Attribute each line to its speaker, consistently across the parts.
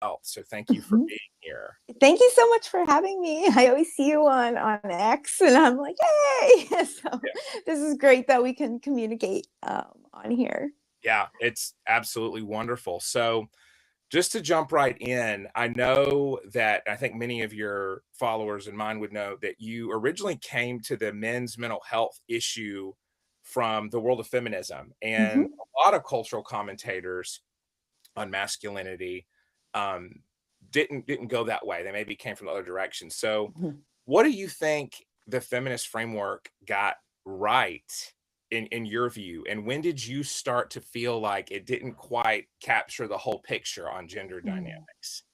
Speaker 1: health. So thank you for
Speaker 2: Mhm.
Speaker 1: being here.
Speaker 2: Thank you so much for having me. I always see you on X, and I'm like, hey! So
Speaker 1: Yeah,
Speaker 2: this is great that we can communicate on here.
Speaker 1: yeah, it's absolutely wonderful. So just to jump right in, I know that I think many of your followers and mine would know that you originally came to the men's mental health issue from the world of feminism, and
Speaker 2: Mhm.
Speaker 1: a lot of cultural commentators on masculinity um, didn't go that way. They maybe came from the other direction. So,
Speaker 2: Mhm.
Speaker 1: what do you think the feminist framework got right in your view? And when did you start to feel like it didn't quite capture the whole picture on gender
Speaker 2: Mm.
Speaker 1: dynamics?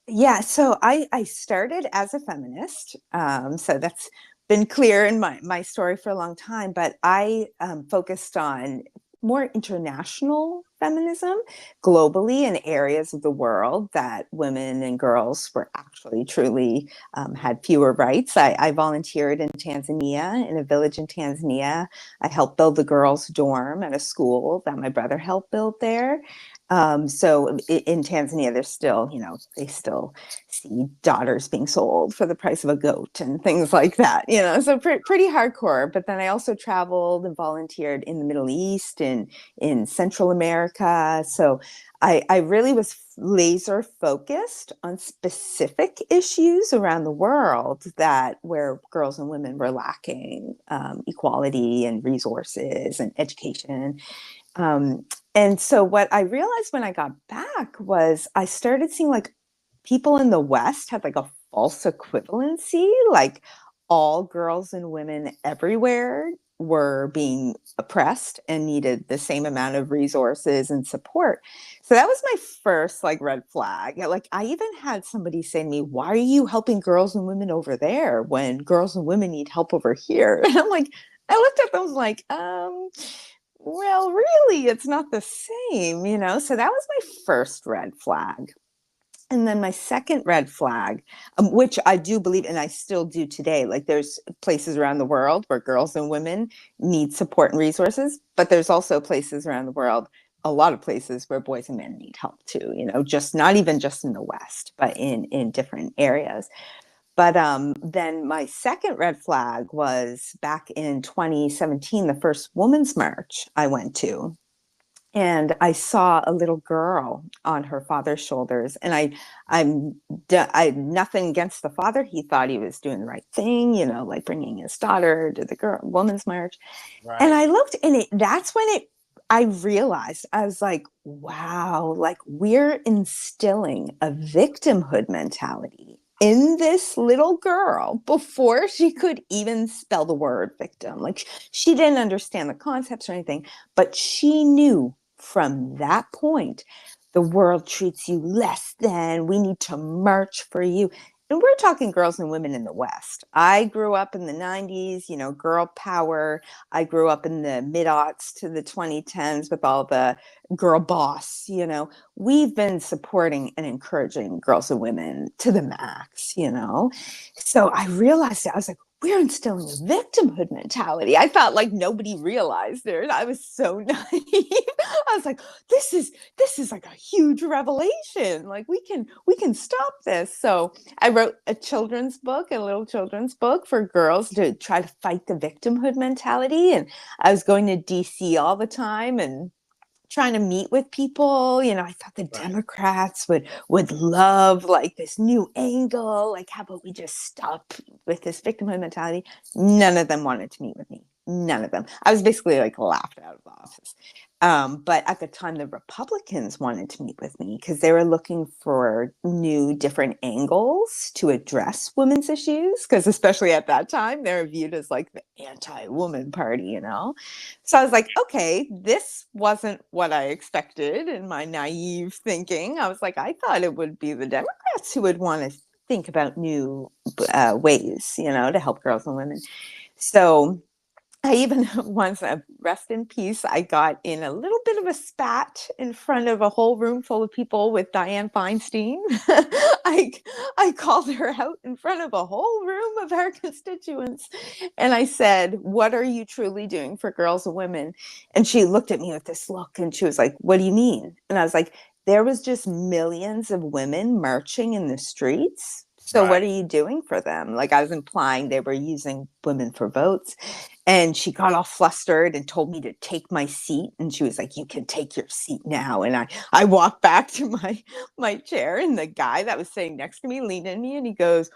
Speaker 2: Yeah, so I started as a feminist, so that's been clear in my story for a long time. But I focused on more international feminism globally in areas of the world that women and girls were actually truly had fewer rights. I volunteered in Tanzania, in a village in Tanzania. I helped build the girls' dorm at a school that my brother helped build there. So in Tanzania, there's still, they still see daughters being sold for the price of a goat and things like that, so pretty hardcore. But then I also traveled and volunteered in the Middle East and in Central America. So I really was laser focused on specific issues around the world that where girls and women were lacking equality and resources and education. Um, and so what I realized when I got back was I started seeing like people in the West had like a false equivalency, like all girls and women everywhere were being oppressed and needed the same amount of resources and support. So that was my first like red flag. Like I even had somebody say to me, "Why are you helping girls and women over there when girls and women need help over here?" And I'm like, I looked at them, I was like, well, really, it's not the same. So that was my first red flag. And then my second red flag, which I do believe, and I still do today, like there's places around the world where girls and women need support and resources, but there's also places around the world, a lot of places where boys and men need help too, just not even just in the West, but in different areas. But then my second red flag was back in 2017, the first Women's March I went to. And I saw a little girl on her father's shoulders, and I nothing against the father. He thought he was doing the right thing, like bringing his daughter to the Women's March. And
Speaker 1: Right.
Speaker 2: I looked, and that's when I realized I was like, wow, like we're instilling a victimhood mentality in this little girl before she could even spell the word victim. Like she didn't understand the concepts or anything, but she knew from that point the world treats you less than, we need to march for you. And we're talking girls and women in the West. I grew up in the 90s, girl power. I grew up in the mid aughts to the 2010s with all the girl boss. We've been supporting and encouraging girls and women to the max. So I realized it. I was like, we're instilling a victimhood mentality. I thought like nobody realized it. I was so naive. I was like, this is like a huge revelation. Like we can stop this. So I wrote a children's book, a little children's book for girls to try to fight the victimhood mentality. And I was going to DC all the time and trying to meet with people. I thought the
Speaker 1: Right.
Speaker 2: Democrats would love like this new angle. Like, how about we just stop with this victimhood mentality? None of them wanted to meet with me. None of them. I was basically like laughed out of the office. But at the time, the Republicans wanted to meet with me because they were looking for new, different angles to address women's issues. Because especially at that time, they were viewed as like the anti-woman party. So I was like, okay, this wasn't what I expected in my naive thinking. I was like, I thought it would be the Democrats who would want to think about new ways, to help girls and women. So I even once, rest in peace, I got in a little bit of a spat in front of a whole room full of people with Dianne Feinstein. I, I called her out in front of a whole room of our constituents. And I said, "What are you truly doing for girls and women?" And she looked at me with this look and she was like, "What do you mean?" And I was like, there was just millions of women marching in the streets. So
Speaker 1: Right.
Speaker 2: what are you doing for them? Like, I was implying they were using women for votes. And she got all flustered and told me to take my seat. And she was like, "You can take your seat now." And I walked back to my chair, and the guy that was sitting next to me leaned in me and he goes,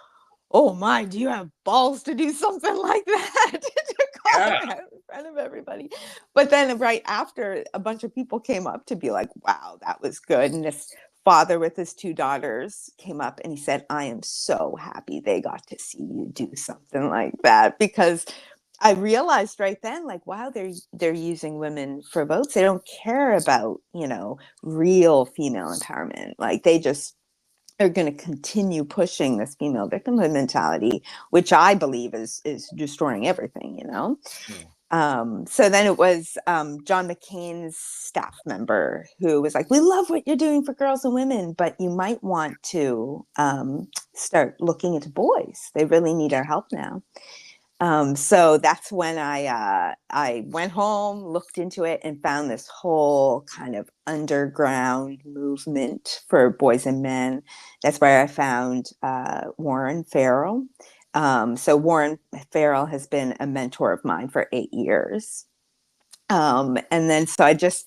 Speaker 2: "Oh my, do you have balls to do something like that?" To call
Speaker 1: Yeah.
Speaker 2: her out in front of everybody. But then right after, a bunch of people came up to be like, "Wow, that was good." And this father with his two daughters came up and he said, "I am so happy they got to see you do something like that," because I realized right then, like, wow, they're using women for votes. They don't care about, real female empowerment. Like, they just are going to continue pushing this female victimhood mentality, which I believe is destroying everything.
Speaker 1: Mm.
Speaker 2: So then it was John McCain's staff member who was like, "We love what you're doing for girls and women, but you might want to start looking into boys. They really need our help now." So that's when I went home, looked into it, and found this whole kind of underground movement for boys and men. That's where I found Warren Farrell. So Warren Farrell has been a mentor of mine for 8 years. And then so I just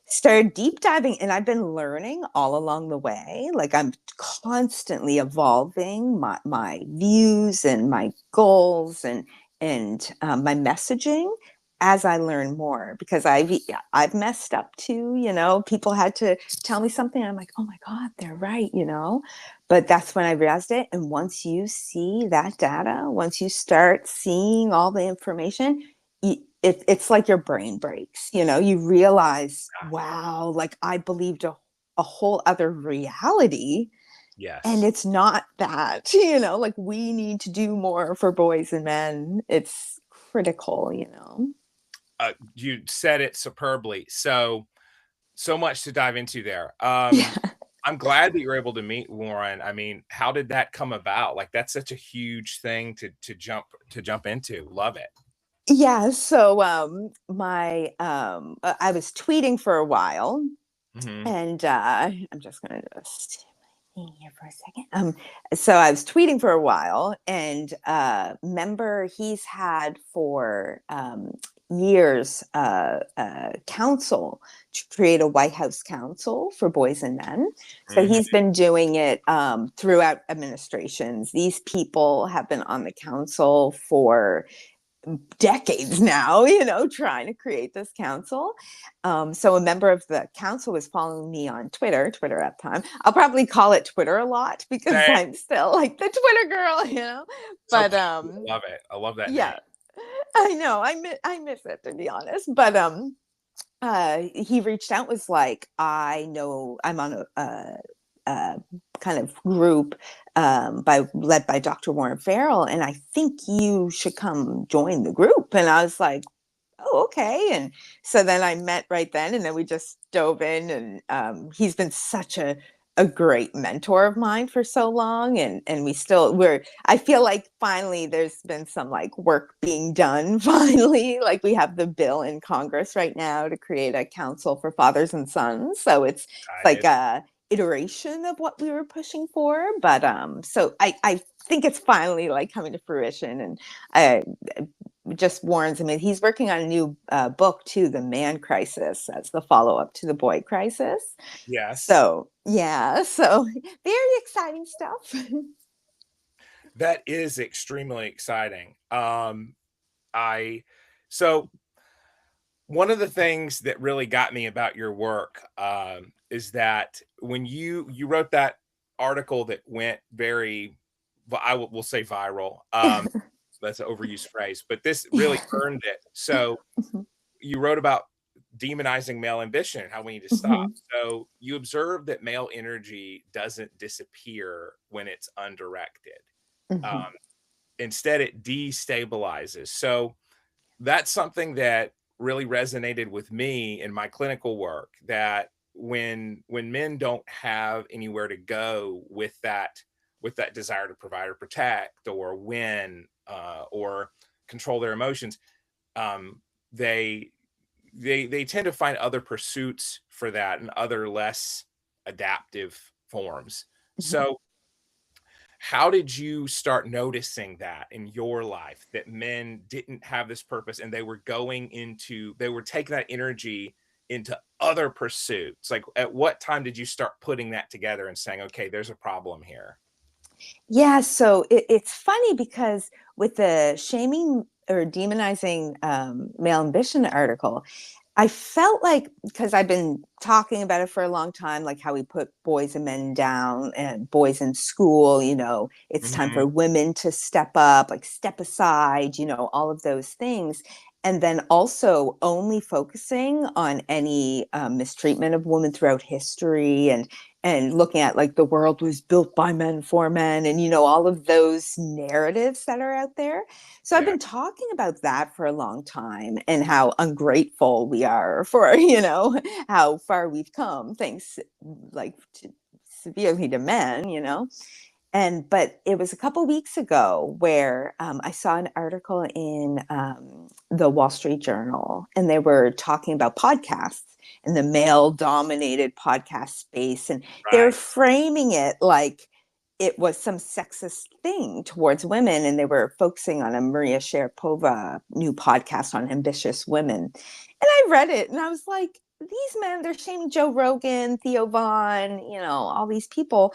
Speaker 2: started deep diving, and I've been learning all along the way. Like, I'm constantly evolving my views and my goals and my messaging as I learn more, because I've messed up too. People had to tell me something, and I'm like, "Oh my god, they're right." But that's when I realized it. And once you see that data, once you start seeing all the information, it's like your brain breaks. You realize, wow, like, I believed a whole other reality, and
Speaker 1: Yes.
Speaker 2: it's not that. Like, we need to do more for boys and men. It's critical.
Speaker 1: You said it superbly. So much to dive into there.
Speaker 2: Yeah.
Speaker 1: I'm glad that you're able to meet Warren. I mean, how did that come about? Like, that's such a huge thing to jump into. Love it.
Speaker 2: Yeah, so I was tweeting for a while,
Speaker 1: Mhm.
Speaker 2: and I'm just gonna just here for a second. So I was tweeting for a while, and member he's had for years council to create a White House council for boys and men. So
Speaker 1: Mhm.
Speaker 2: he's been doing it throughout administrations. These people have been on the council for decades now, trying to create this council. So a member of the council was following me on Twitter at the time. I'll probably call it Twitter a lot because
Speaker 1: Same.
Speaker 2: I'm still like the Twitter girl.
Speaker 1: So
Speaker 2: But
Speaker 1: cute. I love it. I love that name.
Speaker 2: yeah, I know. I miss it, to be honest. But he reached out, was like, "I know I'm on a kind of group led by Dr. Warren Farrell, and I think you should come join the group." And I was like, "Oh, okay." And so then I met right then, and then we just dove in. And he's been such a great mentor of mine for so long, and I feel like finally there's been some like work being done. Finally, like, we have the bill in Congress right now to create a council for fathers and sons, so it's like
Speaker 1: Excited.
Speaker 2: a iteration of what we were pushing for. But so I think it's finally like coming to fruition. And I just warns. I mean, he's working on a new book too, "The Man Crisis," as the follow-up to the Boy Crisis.
Speaker 1: Yes.
Speaker 2: So yeah, so very exciting stuff.
Speaker 1: That is extremely exciting. I so one of the things that really got me about your work, is that when you wrote that article that went very, will say viral. That's an overused phrase, but this really
Speaker 2: Yeah.
Speaker 1: earned it. So you wrote about demonizing male ambition and how we need to stop.
Speaker 2: Mhm.
Speaker 1: So you observe that male energy doesn't disappear when it's undirected.
Speaker 2: Mhm.
Speaker 1: Um, Instead, it destabilizes. So that's something that really resonated with me in my clinical work, that when men don't have anywhere to go with that desire to provide or protect or win, or control their emotions, um, they they tend to find other pursuits for that and other less adaptive forms.
Speaker 2: Mhm.
Speaker 1: So how did you start noticing that in your life that men didn't have this purpose and they were taking that energy into other pursuits? Like, at what time did you start putting that together and saying, okay, there's a problem here?
Speaker 2: Yeah, so it's funny because with the shaming or demonizing male ambition article, I felt like because I've been talking about it for a long time, like how we put boys and men down and boys in school, it's time
Speaker 1: Mhm.
Speaker 2: for women to step up, like step aside, all of those things. And then also only focusing on any mistreatment of women throughout history and looking at like the world was built by men for men and all of those narratives that are out there. So I've
Speaker 1: Yeah,
Speaker 2: been talking about that for a long time and how ungrateful we are for, how far we've come, thanks like severely to men. But it was a couple weeks ago where I saw an article in the Wall Street Journal, and they were talking about podcasts and the male dominated podcast space. And they were
Speaker 1: right.
Speaker 2: framing it like it was some sexist thing towards women. And they were focusing on a Maria Sharapova new podcast on ambitious women. And I read it and I was like, these men, they're shaming Joe Rogan, Theo Vaughn, all these people.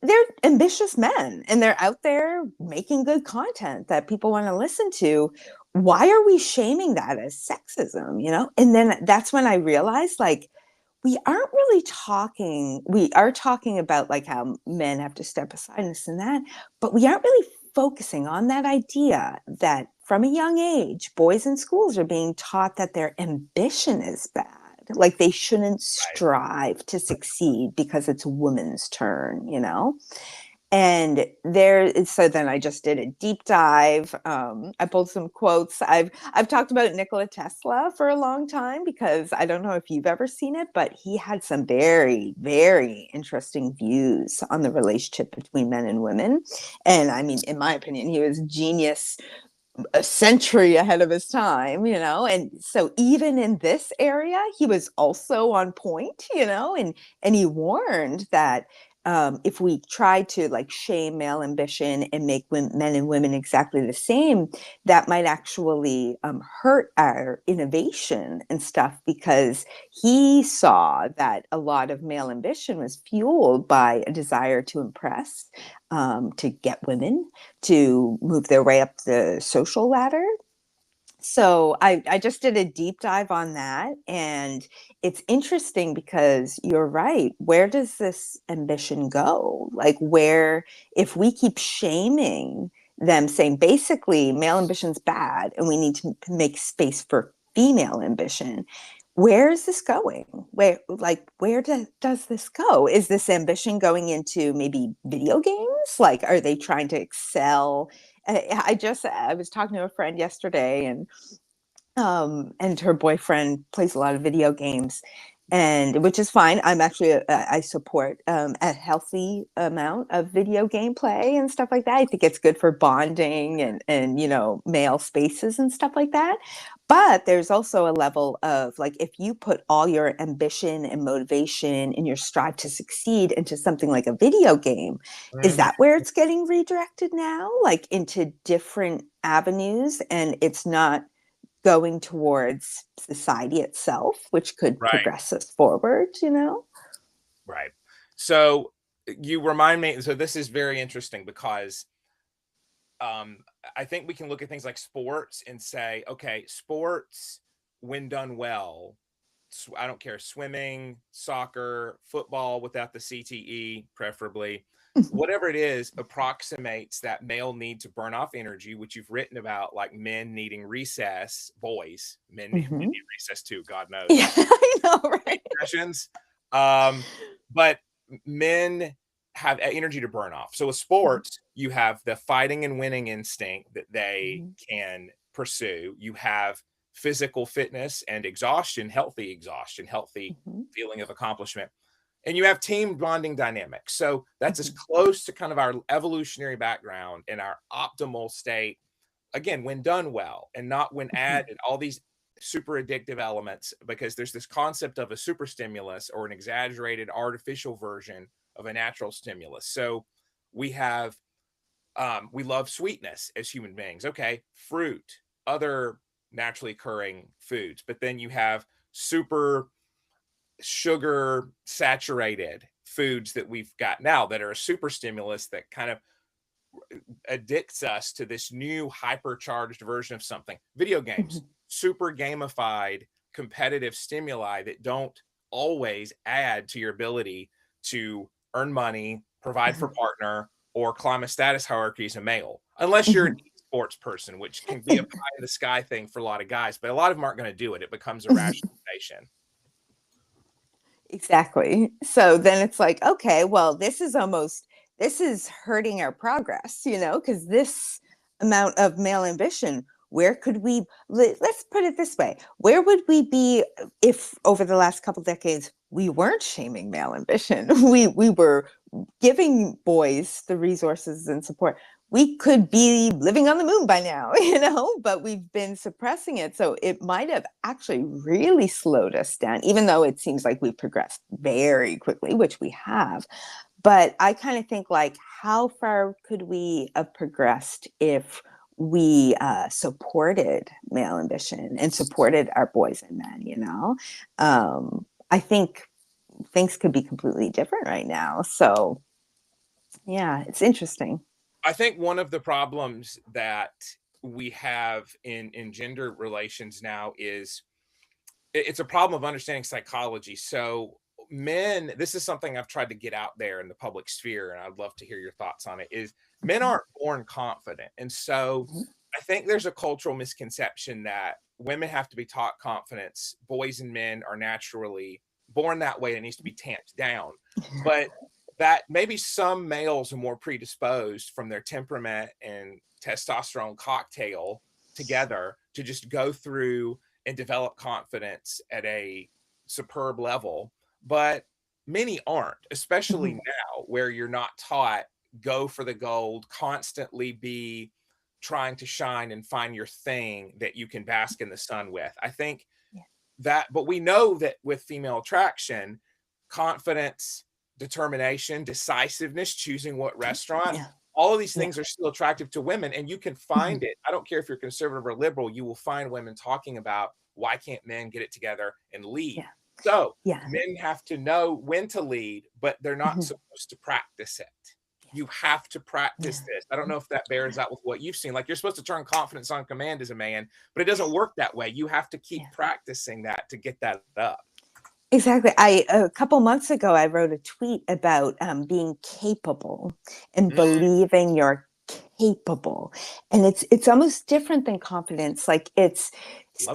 Speaker 2: They're ambitious men and they're out there making good content that people want to listen to. Why are we shaming that as sexism, And then that's when I realized like we aren't really talking, we are talking about like how men have to step aside and this and that, but we aren't really focusing on that idea that from a young age, boys in schools are being taught that their ambition is bad. Like they shouldn't
Speaker 1: Right.
Speaker 2: strive to succeed because it's a woman's turn. And so then I just did a deep dive. I pulled some quotes. I've talked about Nikola Tesla for a long time because I don't know if you've ever seen it, but he had some very, very interesting views on the relationship between men and women. And I mean, in my opinion, he was a genius, a century ahead of his time. And so even in this area, he was also on point. And he warned that if we try to like shame male ambition and make men and women exactly the same, that might actually hurt our innovation and stuff because he saw that a lot of male ambition was fueled by a desire to impress, to get women, to move their way up the social ladder. So I just did a deep dive on that. And it's interesting because you're right. Where does this ambition go? Like, if we keep shaming them, saying basically male ambition's bad and we need to make space for female ambition, where is this going? Where does this go? Is this ambition going into maybe video games? Like, are they trying to excel? I was talking to a friend yesterday, and her boyfriend plays a lot of video games, and which is fine. I support a healthy amount of video game play and stuff like that. I think it's good for bonding and male spaces and stuff like that. But there's also a level of like, if you put all your ambition and motivation and your strive to succeed into something like a video game, is
Speaker 1: Mhm.
Speaker 2: that where it's getting redirected now, like into different avenues, and it's not going towards society itself, which could
Speaker 1: Right.
Speaker 2: progress us forward?
Speaker 1: Right. So you remind me. So this is very interesting because um, I think we can look at things like sports and say, okay, sports, when done well, I don't care, swimming, soccer, football without the CTE, preferably, whatever it is, approximates that male need to burn off energy, which you've written about, like men needing recess, boys, men
Speaker 2: Hmm.
Speaker 1: need recess too, God knows,
Speaker 2: Yeah, I know, right?
Speaker 1: sessions. Um, but men have energy to burn off. So with sports, you have the fighting and winning instinct that they
Speaker 2: Mhm,
Speaker 1: can pursue. You have physical fitness and exhaustion, healthy
Speaker 2: mhm,
Speaker 1: feeling of accomplishment. And you have team bonding dynamics. So that's as
Speaker 2: mhm,
Speaker 1: close to kind of our evolutionary background and our optimal state, again, when done well and not when
Speaker 2: mhm,
Speaker 1: added all these super addictive elements because there's this concept of a super stimulus or an exaggerated artificial version of a natural stimulus. So we have we love sweetness as human beings. Okay, fruit, other naturally occurring foods, but then you have super sugar saturated foods that we've got now that are a super stimulus that kind of addicts us to this new hypercharged version of something. Video games, super gamified, competitive stimuli that don't always add to your ability to earn money, provide for partner, or climb a status hierarchy as a male, unless you're an sports person, which can be a pie in the sky thing for a lot of guys, but a lot of them aren't going to do it. It becomes a rationalization.
Speaker 2: Exactly. So then it's like, okay, well, this is hurting our progress, because this amount of male ambition, where could we, let's put it this way, where would we be if over the last couple decades we weren't shaming male ambition? We were giving boys the resources and support. We could be living on the moon by now, but we've been suppressing it. So it might have actually really slowed us down, even though it seems like we've progressed very quickly, which we have. But I kind of think, like, how far could we have progressed if we supported male ambition and supported our boys and men, I think things could be completely different right now. So yeah, it's interesting.
Speaker 1: I think one of the problems that we have in gender relations now is it's a problem of understanding psychology. So men, this is something I've tried to get out there in the public sphere, and I'd love to hear your thoughts on it, is men aren't born confident. And so I think there's a cultural misconception that women have to be taught confidence. Boys and men are naturally born that way. It needs to be tamped down. But that maybe some males are more predisposed from their temperament and testosterone cocktail together to just go through and develop confidence at a superb level. But many aren't, especially now where you're not taught go for the gold, constantly be trying to shine and find your thing that you can bask in the sun with. I think that, but we know that with female attraction, confidence, determination, decisiveness, choosing what restaurant, all of these things are still attractive to women, and you can find it. I don't care if you're conservative or liberal, you will find women talking about why can't men get it together and lead. So men have to know when to lead, but they're not supposed to practice it. You have to practice this. I don't know if that bears out with what you've seen. Like, you're supposed to turn confidence on command as a man, but it doesn't work that way. You have to keep practicing that to get that up.
Speaker 2: Exactly. A couple months ago, I wrote a tweet about being capable and believing you're capable, and it's almost different than confidence. Like, it's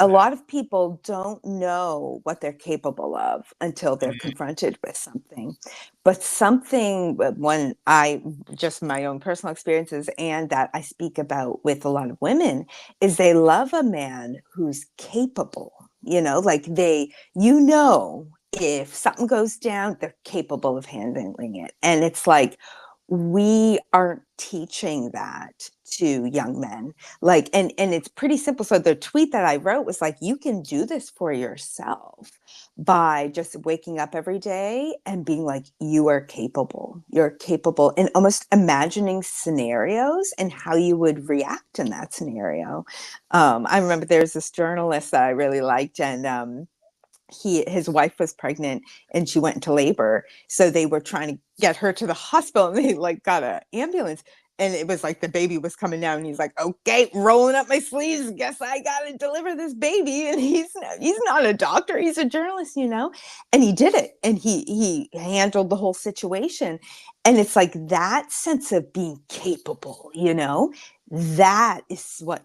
Speaker 2: a lot of people don't know what they're capable of until they're confronted with something. But something, when I just my own personal experiences and that I speak about with a lot of women, is they love a man who's capable. Like, if something goes down, they're capable of handling it. And it's like, we aren't teaching that to young men. Like, and it's pretty simple. So the tweet that I wrote was like, you can do this for yourself by just waking up every day and being like, you're capable, and almost imagining scenarios and how you would react in that scenario. I remember there's this journalist that I really liked, and his wife was pregnant and she went into labor. So they were trying to get her to the hospital, and they like got an ambulance, and it was like the baby was coming down, and he's like, okay, rolling up my sleeves, guess I gotta deliver this baby. And he's not a doctor, he's a journalist, and he did it, and he handled the whole situation. And it's like that sense of being capable, that is what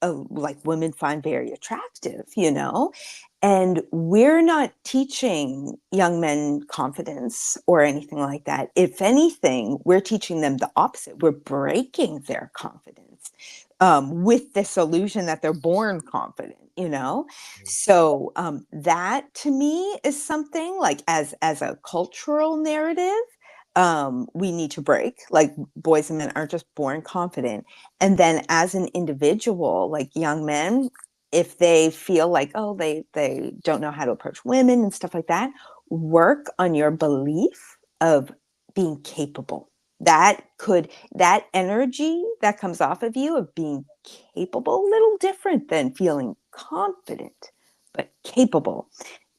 Speaker 2: like women find very attractive, and we're not teaching young men confidence or anything like that. If anything, we're teaching them the opposite. We're breaking their confidence with this illusion that they're born confident. So that to me is something like, as a cultural narrative, we need to break. Like, boys and men aren't just born confident. And then as an individual, like young men, if they feel like, oh, they don't know how to approach women and stuff like that, work on your belief of being capable. That energy that comes off of you of being capable, a little different than feeling confident, but capable.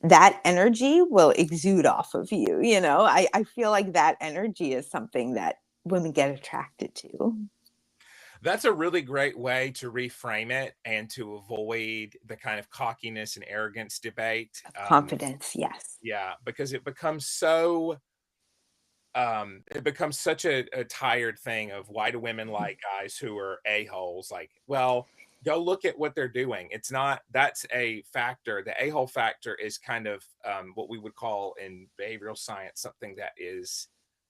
Speaker 2: That energy will exude off of you. I feel like that energy is something that women get attracted to.
Speaker 1: That's a really great way to reframe it and to avoid the kind of cockiness and arrogance debate.
Speaker 2: Confidence, yes.
Speaker 1: Yeah, because it becomes such a tired thing of why do women like guys who are a-holes? Like, well, go look at what they're doing. It's not that's a factor. The a-hole factor is kind of what we would call in behavioral science something that is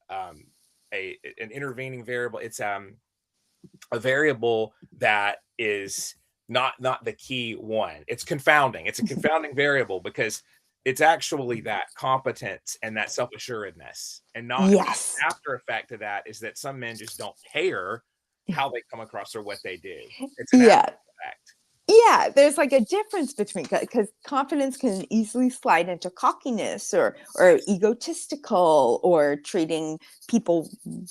Speaker 1: um, an intervening variable. It's a variable that is not the key one. It's confounding. It's a confounding variable because it's actually that competence and that self-assuredness, and not the
Speaker 2: Yes.
Speaker 1: after effect of that is that some men just don't care how they come across or what they do. It's an after
Speaker 2: Yeah.
Speaker 1: effect.
Speaker 2: Yeah, there's like a difference between, because confidence can easily slide into cockiness or egotistical or treating people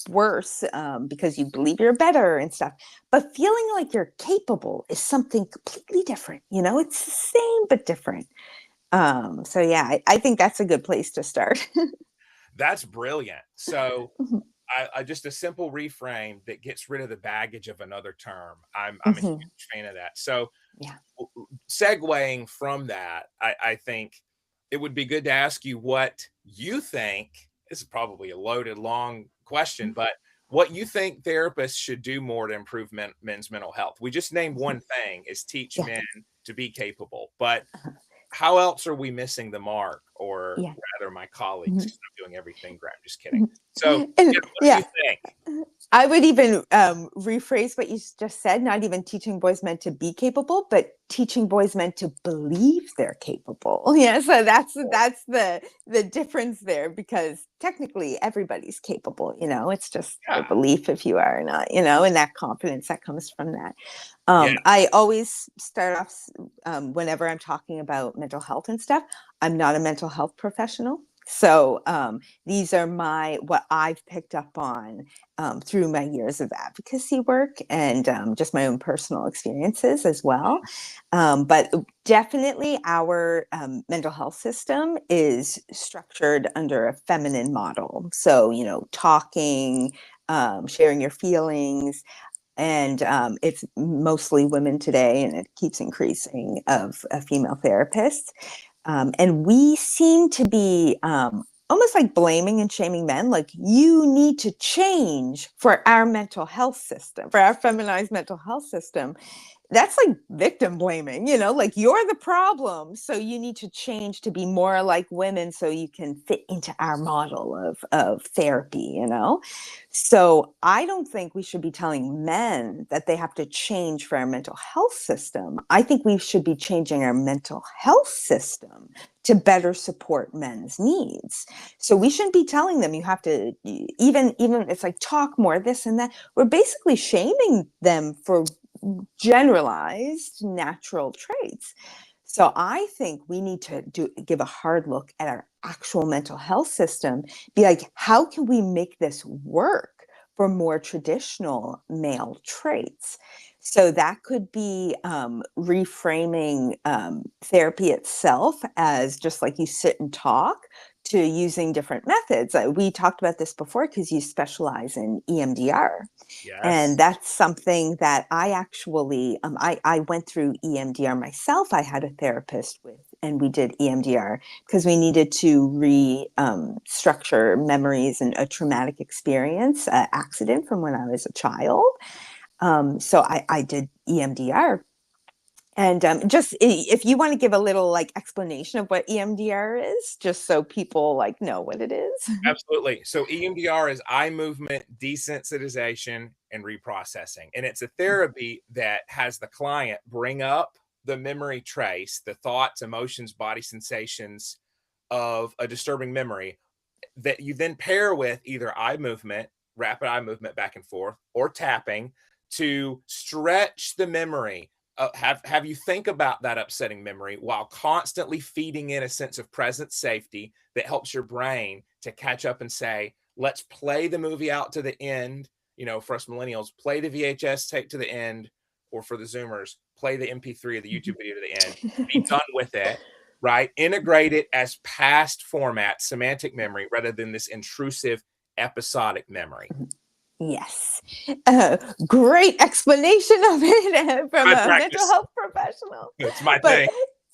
Speaker 2: worse because you believe you're better and stuff. But feeling like you're capable is something completely different. It's the same but different. So yeah, I think that's a good place to start.
Speaker 1: That's brilliant. So I just a simple reframe that gets rid of the baggage of another term. I'm a
Speaker 2: Mhm.
Speaker 1: huge fan of that. So
Speaker 2: Yeah.
Speaker 1: segueing from that, I think it would be good to ask you what you think. This is probably a loaded, long question, but what you think therapists should do more to improve men's mental health. We just named one thing is teach
Speaker 2: Yeah.
Speaker 1: men to be capable, but how else are we missing the mark? Or
Speaker 2: Yeah.
Speaker 1: rather, my colleagues,
Speaker 2: Mhm.
Speaker 1: 'cause I'm doing everything great. I'm just kidding.
Speaker 2: Mhm.
Speaker 1: So, yeah,
Speaker 2: And
Speaker 1: what do you
Speaker 2: yeah,
Speaker 1: think?
Speaker 2: I would even rephrase what you just said, not even teaching boys meant to be capable, but teaching boys meant to believe they're capable. Yeah, so that's the difference there, because technically everybody's capable. It's just your
Speaker 1: Yeah,
Speaker 2: belief if you are or not. And that confidence that comes from that.
Speaker 1: yeah,
Speaker 2: I always start off whenever I'm talking about mental health and stuff. I'm not a mental health professional, so these are what I've picked up on through my years of advocacy work and just my own personal experiences as well. But definitely, our mental health system is structured under a feminine model. So talking. Sharing your feelings, and it's mostly women today, and it keeps increasing of female therapists. And we seem to be almost like blaming and shaming men, like, you need to change for our mental health system, for our feminized mental health system. That's like victim blaming, like, you're the problem, so you need to change to be more like women so you can fit into our model of therapy. So I don't think we should be telling men that they have to change for our mental health system. I think we should be changing our mental health system to better support men's needs. So we shouldn't be telling them you have to, even it's like, talk more this and that. We're basically shaming them for generalized natural traits. So I think we need to give a hard look at our actual mental health system, be like, how can we make this work for more traditional male traits? So that could be reframing therapy itself as just like you sit and talk, to using different methods. We talked about this before because you specialize in EMDR. And
Speaker 1: yes,
Speaker 2: that's something that I actually, I went through EMDR myself. I had a therapist with, and we did EMDR because we needed to structure memories and a traumatic experience, accident from when I was a child. So I did EMDR. And just if you want to give a little like explanation of what EMDR is, just so people like know what it is.
Speaker 1: absolutely. So EMDR is eye movement desensitization and reprocessing, and it's a therapy that has the client bring up the memory trace, the thoughts, emotions, body sensations of a disturbing memory that you then pair with either eye movement, rapid eye movement back and forth, or tapping to stretch the memory have you think about that upsetting memory while constantly feeding in a sense of present safety that helps your brain to catch up and say, let's play the movie out to the end. You know, for us millennials, play the VHS tape to the end, or for the Zoomers, play the MP3 or the YouTube video to the end, be done with it, right? Integrate it as past format, semantic memory, rather than this intrusive episodic memory.
Speaker 2: Yes. Great explanation of it from
Speaker 1: My
Speaker 2: a mental
Speaker 1: practice.
Speaker 2: health professional.
Speaker 1: It's my
Speaker 2: But
Speaker 1: thing.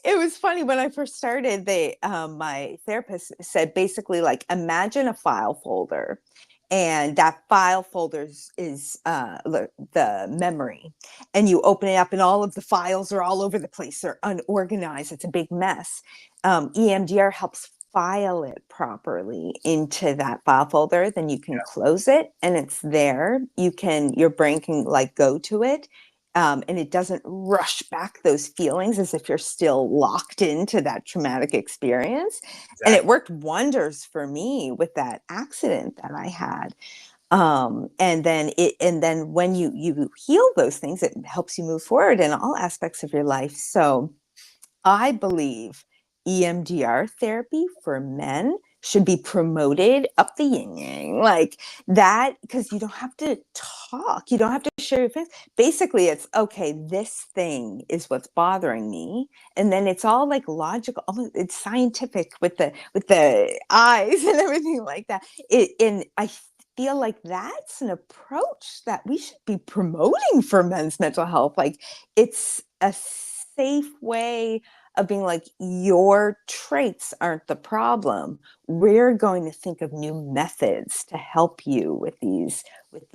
Speaker 2: it was funny when I first started, my therapist said basically like imagine a file folder, and that file folder is the memory, and you open it up and all of the files are all over the place. They're unorganized. It's a big mess. EMDR helps file it properly into that file folder. Then you can close it and it's there. Your brain can like go to it. And it doesn't rush back those feelings as if you're still locked into that traumatic experience. And it
Speaker 1: Exactly.
Speaker 2: worked wonders for me with that accident that I had. And then when you heal those things, it helps you move forward in all aspects of your life. So I believe EMDR therapy for men should be promoted up the yin yang, like that, because you don't have to talk, you don't have to share your feelings. Basically, it's okay, this thing is what's bothering me, and then it's all like logical, it's scientific with the eyes and everything like that. And I feel like that's an approach that we should be promoting for men's mental health. Like it's a safe way of being like, your traits aren't the problem. We're going to think of new methods to help you with these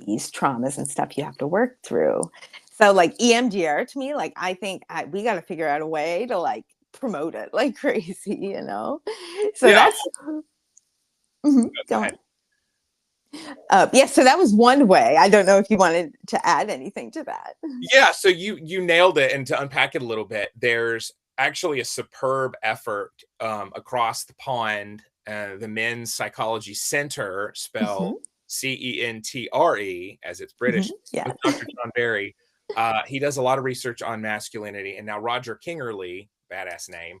Speaker 2: traumas and stuff you have to work through. So like EMDR to me, like I think we got to figure out a way to like promote it like crazy, you know? So
Speaker 1: Yeah.
Speaker 2: that's
Speaker 1: Go
Speaker 2: go
Speaker 1: ahead.
Speaker 2: on. Yeah, so that was one way. I don't know if you wanted to add anything to that.
Speaker 1: Yeah, so you nailed it, and to unpack it a little bit, there's actually a superb effort across the pond. The Men's Psychology Center, spelled
Speaker 2: Mhm,
Speaker 1: CENTRE, as it's British,
Speaker 2: yeah.
Speaker 1: with Dr. John Barry. He does a lot of research on masculinity, and now Roger Kingerly, badass name,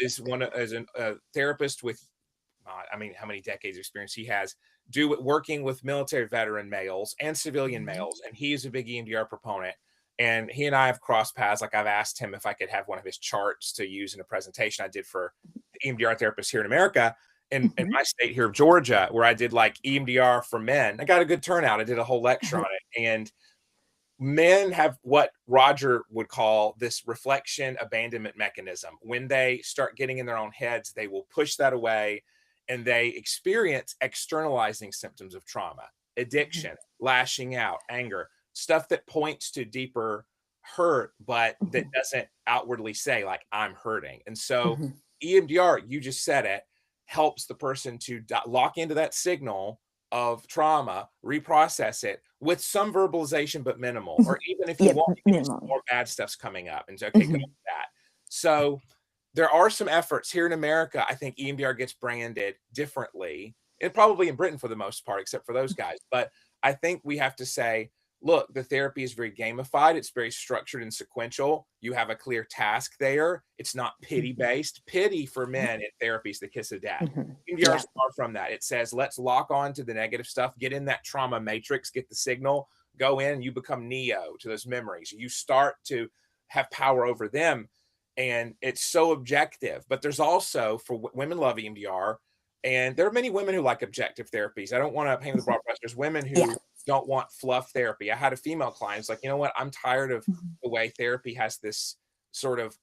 Speaker 1: is a therapist with, I mean, how many decades of experience he has working with military veteran males and civilian males. And he's a big EMDR proponent. And he and I have crossed paths. Like I've asked him if I could have one of his charts to use in a presentation I did for the EMDR therapists here in America, in
Speaker 2: Mhm,
Speaker 1: my state here of Georgia, where I did like EMDR for men. I got a good turnout. I did a whole lecture on it. And men have what Roger would call this reflection abandonment mechanism. When they start getting in their own heads, they will push that away, and they experience externalizing symptoms of trauma, addiction, lashing out, anger, stuff that points to deeper hurt, but that
Speaker 2: mhm,
Speaker 1: doesn't outwardly say, like, I'm hurting. And so
Speaker 2: mhm,
Speaker 1: EMDR, you just said it, helps the person to lock into that signal of trauma, reprocess it with some verbalization, but minimal. Or
Speaker 2: mhm.
Speaker 1: even if you
Speaker 2: Yep,
Speaker 1: want, you can just
Speaker 2: minimal, yeah.
Speaker 1: more bad stuff's coming up, and say, okay, go
Speaker 2: Mhm,
Speaker 1: with that. So there are some efforts here in America. I think EMDR gets branded differently, and probably in Britain for the most part, except for those guys. But I think we have to say, look, the therapy is very gamified. It's very structured and sequential. You have a clear task there. It's not pity
Speaker 2: mhm,
Speaker 1: based. Pity for
Speaker 2: yep,
Speaker 1: men in therapy is the kiss of death.
Speaker 2: mhm,
Speaker 1: EMDR
Speaker 2: yeah,
Speaker 1: is far from that. It says, let's lock on to the negative stuff, get in that trauma matrix, get the signal, go in, you become Neo to those memories. You start to have power over them. And it's so objective. But there's also, for women love EMDR, and there are many women who like objective therapies. I don't want to paint with a
Speaker 2: mhm,
Speaker 1: broad brush. There's women
Speaker 2: yeah,
Speaker 1: who don't want fluff therapy. I had a female client who's like, you know what? I'm tired of
Speaker 2: mhm,
Speaker 1: the way therapy has this sort of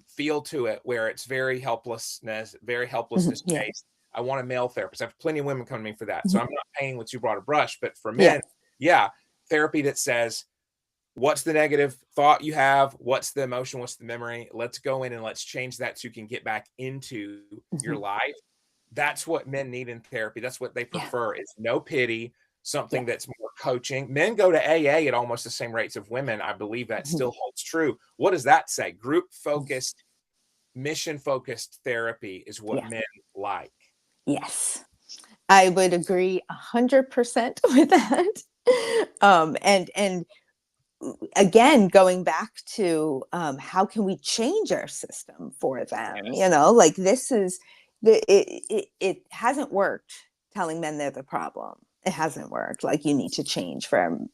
Speaker 1: feel to it where it's very
Speaker 2: mhm,
Speaker 1: helplessness
Speaker 2: yeah,
Speaker 1: based. I want a male therapist. I have plenty of women coming to me for that. So
Speaker 2: mhm,
Speaker 1: I'm not painting with too broad a brush, but for
Speaker 2: yeah,
Speaker 1: men, yeah, therapy that says, what's the negative thought you have? What's the emotion? What's the memory? Let's go in and let's change that so you can get back into your
Speaker 2: mhm,
Speaker 1: life. That's what men need in therapy. That's what they
Speaker 2: yeah,
Speaker 1: prefer. It's no pity,
Speaker 2: yeah,
Speaker 1: something that's more coaching. Men go to AA at almost the same rates of women. I believe that
Speaker 2: mhm,
Speaker 1: still holds true. What does that say? Group
Speaker 2: mhm,
Speaker 1: focused, mission focused therapy is what
Speaker 2: yeah,
Speaker 1: men like.
Speaker 2: yes. I would agree 100% with that. And again, going back to how can we change our system for them?
Speaker 1: Yes.
Speaker 2: Like this is it hasn't worked telling men they're the problem. It hasn't worked. Like you need to change from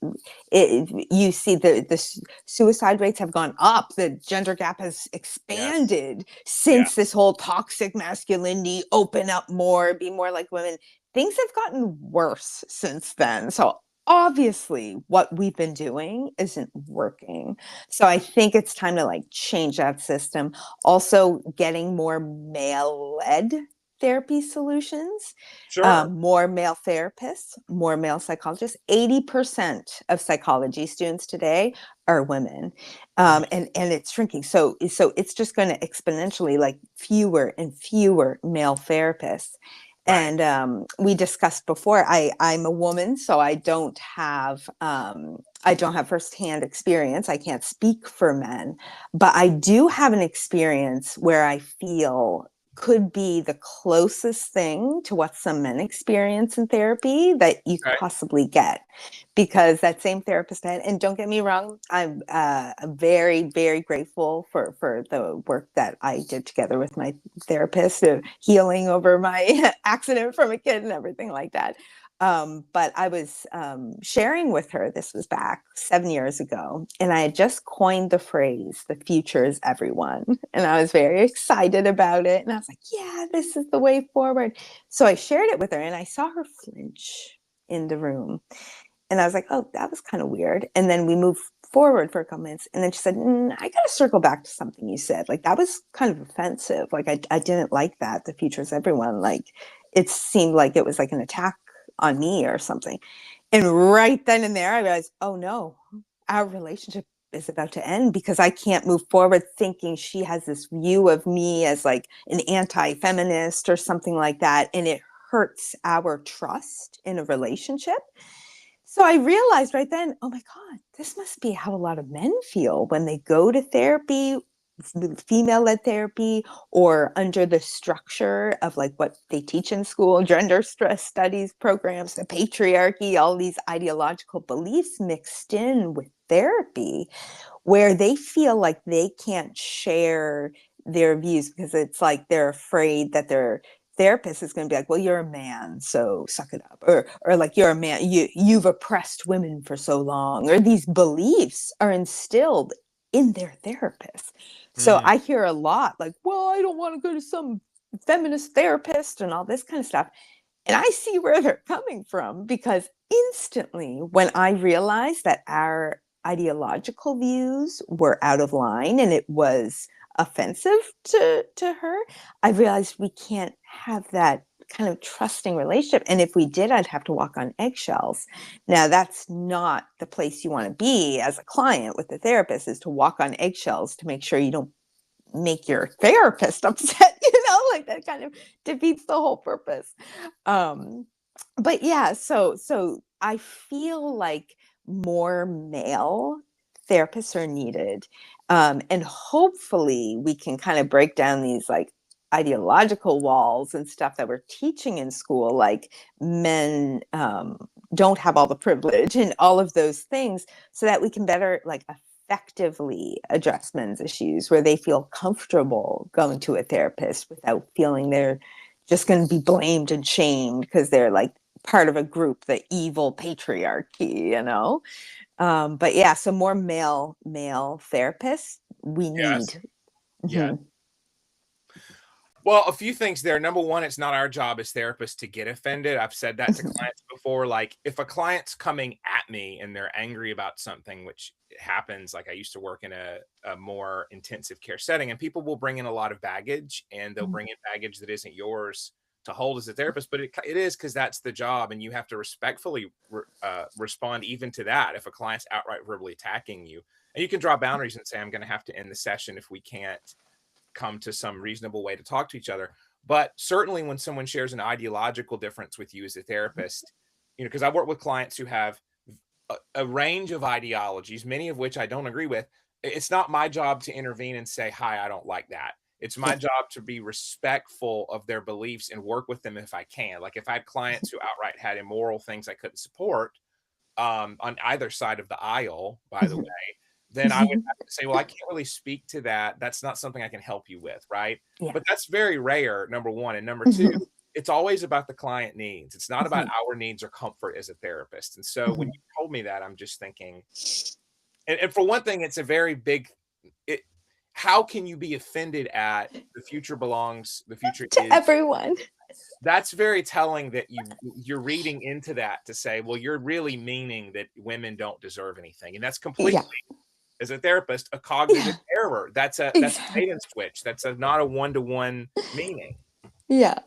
Speaker 2: it. You see the suicide rates have gone up. The gender gap has
Speaker 1: Yes.
Speaker 2: expanded since
Speaker 1: Yes.
Speaker 2: this whole toxic masculinity, open up more, be more like women. Things have gotten worse since then. So obviously what we've been doing isn't working. So I think it's time to like change that system. Also getting more male led therapy solutions,
Speaker 1: Sure.
Speaker 2: more male therapists, more male psychologists. 80% of psychology students today are women,
Speaker 1: Mhm.
Speaker 2: and it's shrinking. So it's just going to exponentially, like fewer and fewer male therapists.
Speaker 1: Right.
Speaker 2: And we discussed before, I'm a woman, so I don't have firsthand experience. I can't speak for men, but I do have an experience where I feel could be the closest thing to what some men experience in therapy that you could
Speaker 1: Okay.
Speaker 2: possibly get. Because that same therapist had, and don't get me wrong, I'm very, very grateful for the work that I did together with my therapist, healing over my accident from a kid and everything like that. But I was sharing with her, this was back 7 years ago, and I had just coined the phrase, the future is everyone. And I was very excited about it. And I was like, yeah, this is the way forward. So I shared it with her and I saw her flinch in the room. And I was like, oh, that was kind of weird. And then we moved forward for a couple minutes. And then she said, I got to circle back to something you said. Like, that was kind of offensive. Like, I didn't like that. The future is everyone. Like, it seemed like it was like an attack on me or something. And right then and there, I realized, oh no, our relationship is about to end because I can't move forward thinking she has this view of me as like an anti-feminist or something like that. And it hurts our trust in a relationship. So I realized right then, oh my God, this must be how a lot of men feel when they go to therapy, female led therapy, or under the structure of like what they teach in school, gender stress studies programs, the patriarchy, all these ideological beliefs mixed in with therapy, where they feel like they can't share their views because it's like they're afraid that their therapist is going to be like, well, you're a man, so suck it up, or like you're a man, you've oppressed women for so long, or these beliefs are instilled in their therapist. So
Speaker 1: Mm.
Speaker 2: I hear a lot like, well, I don't want to go to some feminist therapist and all this kind of stuff. And I see where they're coming from because instantly, when I realized that our ideological views were out of line and it was offensive to her, I realized we can't have that kind of trusting relationship. And if we did, I'd have to walk on eggshells. Now, that's not the place you want to be as a client with the therapist, is to walk on eggshells to make sure you don't make your therapist upset, like that kind of defeats the whole purpose. um but yeah, so I feel like more male therapists are needed, and hopefully we can kind of break down these like ideological walls and stuff that we're teaching in school, like men don't have all the privilege and all of those things, so that we can better like effectively address men's issues where they feel comfortable going to a therapist without feeling they're just going to be blamed and shamed because they're like part of a group, the evil patriarchy. But yeah, so more male therapists we
Speaker 1: Yes.
Speaker 2: need.
Speaker 1: Yeah.
Speaker 2: Mhm.
Speaker 1: Well, a few things there. Number one, it's not our job as therapists to get offended. I've said that to
Speaker 2: Mhm.
Speaker 1: clients before. Like, if a client's coming at me and they're angry about something, which happens, like I used to work in a more intensive care setting, and people will bring in a lot of baggage and they'll bring in baggage that isn't yours to hold as a therapist, but it is because that's the job. And you have to respectfully respond even to that if a client's outright verbally attacking you. And you can draw boundaries and say, I'm going to have to end the session if we can't come to some reasonable way to talk to each other. But certainly when someone shares an ideological difference with you as a therapist, because I work with clients who have a range of ideologies, many of which I don't agree with. It's not my job to intervene and say, hi, I don't like that. It's my job to be respectful of their beliefs and work with them if I can. Like if I had clients who outright had immoral things I couldn't support, on either side of the aisle, by the way, then I would have to say, well, I can't really speak to that. That's not something I can help you with, right?
Speaker 2: Yeah.
Speaker 1: But that's very rare, number one. And number two,
Speaker 2: Mhm.
Speaker 1: it's always about the client needs. It's not about
Speaker 2: Mhm.
Speaker 1: our needs or comfort as a therapist. And so when
Speaker 2: Mhm.
Speaker 1: you told me that, I'm just thinking, and for one thing, it's a very big it how can you be offended at the future belongs, the future
Speaker 2: To
Speaker 1: is
Speaker 2: everyone.
Speaker 1: that's very telling that you're reading into that to say, well, you're really meaning that women don't deserve anything. And that's completely,
Speaker 2: Yeah.
Speaker 1: as a therapist, a cognitive
Speaker 2: Yeah.
Speaker 1: error. That's a bait
Speaker 2: Exactly.
Speaker 1: and switch. That's not a one-to-one meaning.
Speaker 2: Yeah.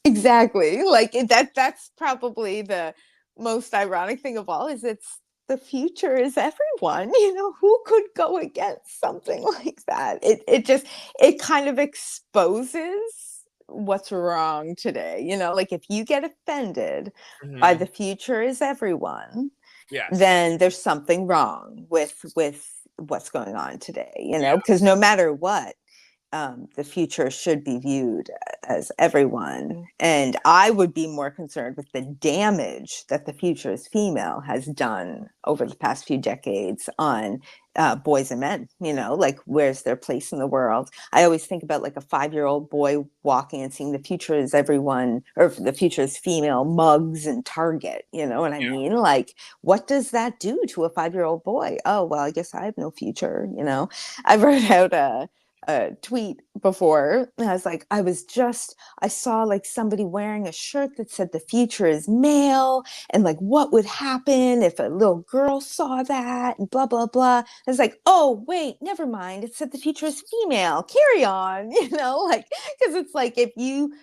Speaker 2: Exactly. Like that's probably the most ironic thing of all is it's the future is everyone. Who could go against something like that? It kind of exposes what's wrong today. Like if you get offended by
Speaker 1: Mhm.
Speaker 2: the future is everyone,
Speaker 1: Yes.
Speaker 2: then there's something wrong with what's going on today,
Speaker 1: Yeah.
Speaker 2: because no matter what, the future should be viewed as everyone. And I would be more concerned with the damage that the future is female has done over the past few decades on boys and men, like where's their place in the world. I always think about like a 5-year-old boy walking and seeing the future is everyone, or the future is female mugs and Target, you know what I
Speaker 1: Yeah.
Speaker 2: mean? Like, what does that do to a 5-year-old boy? Oh, well, I guess I have no future. I wrote out a tweet before. And I was like, I saw like somebody wearing a shirt that said the future is male, and like what would happen if a little girl saw that, and blah, blah, blah. I was like, oh, wait, never mind. It said the future is female. Carry on, like, because it's like if you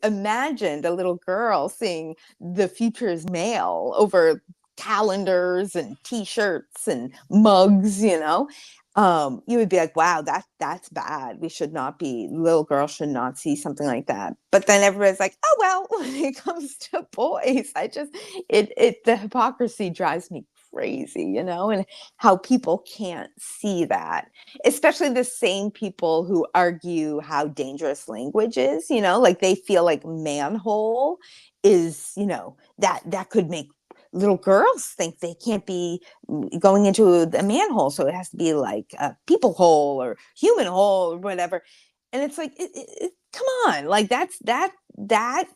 Speaker 2: imagined a little girl seeing the future is male over calendars and t-shirts and mugs, you would be like, wow, that's bad. We should not be, little girls should not see something like that. But then everybody's like, oh well, when it comes to boys, the hypocrisy drives me crazy, and how people can't see that, especially the same people who argue how dangerous language is, like they feel like manhole is, that could make little girls think they can't be going into a manhole, so it has to be like a people hole or human hole or whatever. And it's like, come on, like that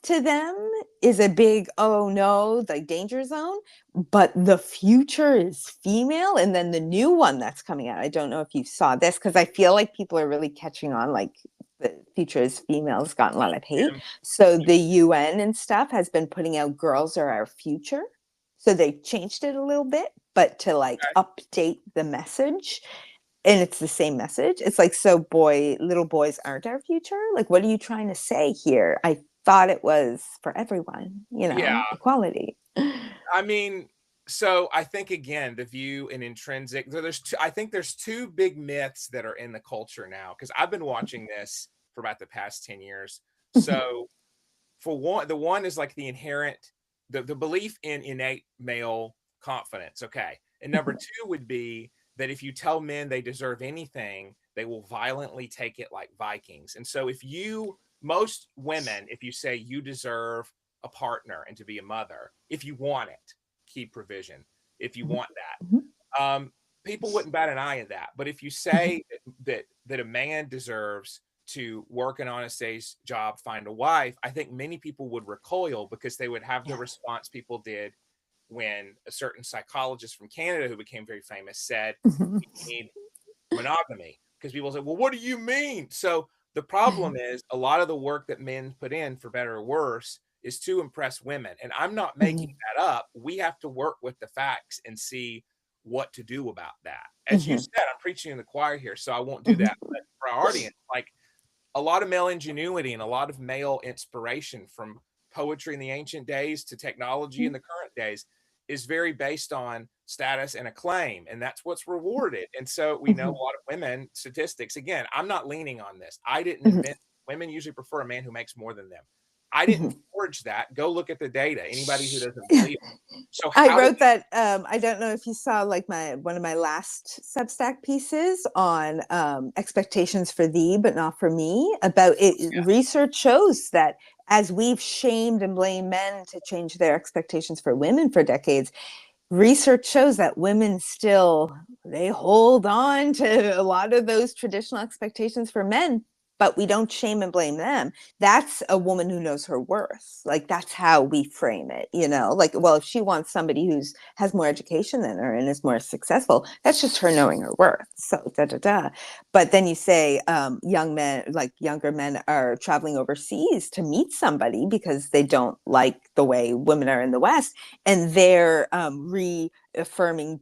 Speaker 2: to them is a big, oh no, like danger zone. But the future is female, and then the new one that's coming out, I don't know if you saw this, because I feel like people are really catching on, like the future is female has gotten a lot of hate.
Speaker 1: Yeah.
Speaker 2: So the UN and stuff has been putting out girls are our future, so they changed it a little bit, but to like
Speaker 1: Okay.
Speaker 2: update the message. And it's the same message. It's like, so little boys aren't our future. Like, what are you trying to say here? I thought it was for everyone,
Speaker 1: Yeah.
Speaker 2: equality.
Speaker 1: I mean, so I think again, the view and intrinsic. I think there's two big myths that are in the culture now because I've been watching this for about the past 10 years. So for one, the one is like the inherent, the belief in innate male confidence. Okay, and number two would be that if you tell men they deserve anything, they will violently take it like Vikings. And so most women, if you say you deserve a partner and to be a mother, if you want it, key provision, if you want that, people wouldn't bat an eye at that. But if you say that a man deserves to work an honest day's job, find a wife, I think many people would recoil because they would have the
Speaker 2: Yeah.
Speaker 1: response people did when a certain psychologist from Canada who became very famous said we need monogamy, because people say, well, what do you mean? So the problem is a lot of the work that men put in, for better or worse, is to impress women. And I'm not making that up. We have to work with the facts and see what to do about that. As you said, I'm preaching in the choir here, so I won't do that. But for our audience, like a lot of male ingenuity and a lot of male inspiration from poetry in the ancient days to technology in the current days is very based on status and acclaim, and that's what's rewarded. And so we know a lot of women statistics. Again, I'm not leaning on this. I didn't invent. Women usually prefer a man who makes more than them. I didn't forge that. Go look at the data. Anybody who doesn't believe it. So
Speaker 2: I
Speaker 1: how do
Speaker 2: wrote that. I don't know if you saw like one of my last Substack pieces on expectations for thee, but not for me. About it, research shows that as we've shamed and blamed men to change their expectations for women for decades, research shows that women still, they hold on to a lot of those traditional expectations for men, but we don't shame and blame them. That's a woman who knows her worth. Like, that's how we frame it, you know, like, well, if she wants somebody who's has more education than her and is more successful, that's just her knowing her worth. So da da da. But then you say young men, like younger men, are traveling overseas to meet somebody because they don't like the way women are in the West, and they're reaffirming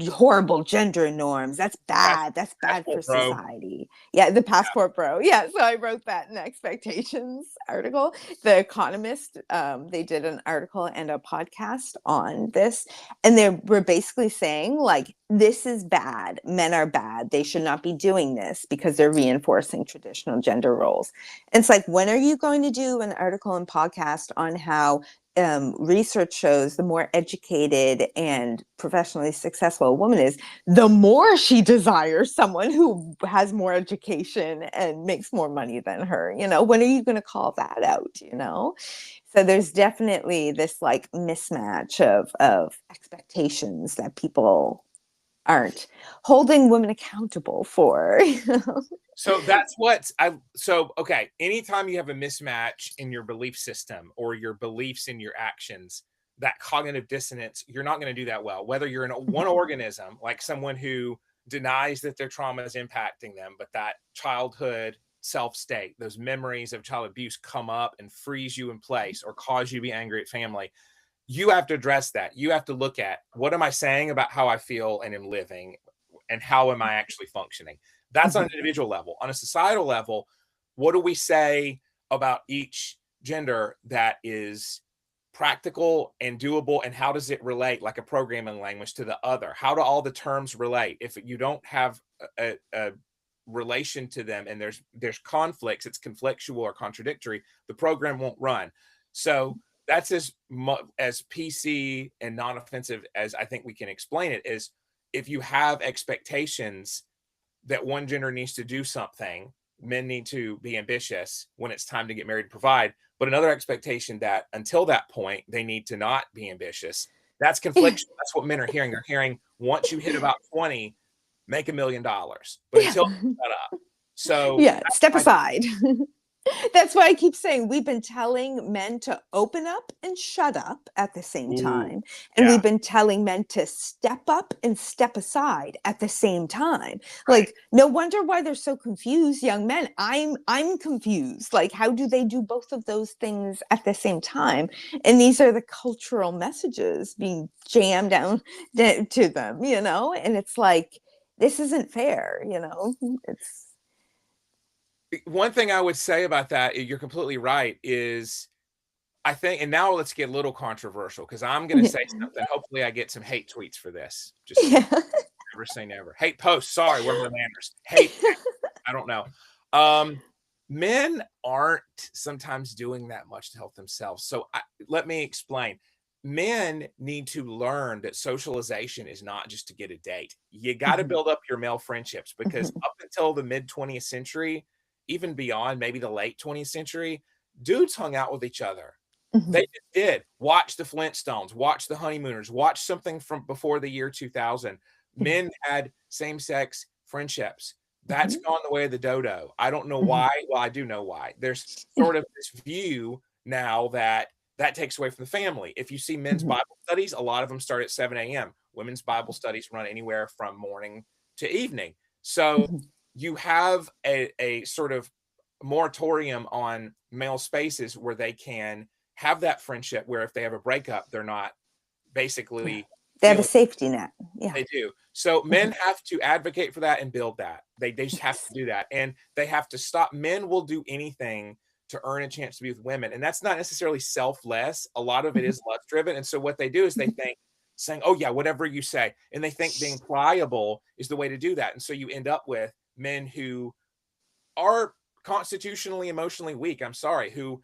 Speaker 2: horrible gender norms. That's bad. That's bad for
Speaker 1: bro.
Speaker 2: society. Yeah, the passport bro. Yeah, so I wrote that in expectations article. The Economist, they did an article and a podcast on this, and they were basically saying, like, this is bad. Men are bad. They should not be doing this because they're reinforcing traditional gender roles. And it's like, when are you going to do an article and podcast on how research shows the more educated and professionally successful a woman is, the more she desires someone who has more education and makes more money than her? You know, when are you going to call that out? You know, so there's definitely this like mismatch of expectations that people aren't holding women accountable for. You know?
Speaker 1: So that's what okay, anytime you have a mismatch in your belief system or your beliefs in your actions, that cognitive dissonance, you're not going to do that well. Whether you're in one organism, like someone who denies that their trauma is impacting them, but that childhood self state, those memories of child abuse come up and freeze you in place or cause you to be angry at family. You have to address that. You have to look at, what am I saying about how I feel and am living, and how am I actually functioning? That's on an individual level. On a societal level, what do we say about each gender that is practical and doable, and how does it relate, like a programming language, to the other? How do all the terms relate? If you don't have a relation to them and there's conflicts, it's conflictual or contradictory, the program won't run. So that's as PC and non-offensive as I think we can explain it. Is if you have expectations that one gender needs to do something, men need to be ambitious when it's time to get married and provide, but another expectation that until that point they need to not be ambitious, that's confliction. That's what men are hearing. They're hearing, once you hit about 20, make $1 million, but until shut up. So
Speaker 2: yeah, step aside. That's why I keep saying we've been telling men to open up and shut up at the same time. And we've been telling men to step up and step aside at the same time.
Speaker 1: Right.
Speaker 2: Like, no wonder why they're so confused, young men. I'm confused. Like, how do they do both of those things at the same time? And these are the cultural messages being jammed down to them, you know? And it's like, this isn't fair, you know? It's
Speaker 1: One thing I would say about that, you're completely right, is I think, and now let's get a little controversial, because I'm going to say something. Hopefully I get some hate tweets for this. Just never say never. Hate posts. Sorry, where are my manners? Hate. I don't know. Men aren't sometimes doing that much to help themselves. So let me explain. Men need to learn that socialization is not just to get a date. You got to build up your male friendships, because up until the mid 20th century, even beyond maybe the late 20th century, dudes hung out with each other. They just did. Watch the Flintstones, watch the Honeymooners, watch something from before the year 2000. Men had same-sex friendships. That's gone the way of the dodo. I don't know why. Well, I do know why. There's sort of this view now that takes away from the family. If you see men's Bible studies, a lot of them start at 7 a.m. Women's Bible studies run anywhere from morning to evening. So you have a sort of moratorium on male spaces where they can have that friendship, where if they have a breakup, they're not basically
Speaker 2: they have a safety net. Yeah,
Speaker 1: they do. So men have to advocate for that and build that. They just have to do that, and they have to stop. Men will do anything to earn a chance to be with women, and that's not necessarily selfless. A lot of it is lust driven, and so what they do is they think, saying, "Oh yeah, whatever you say," and they think being pliable is the way to do that, and so you end up with men who are constitutionally emotionally weak. I'm sorry, who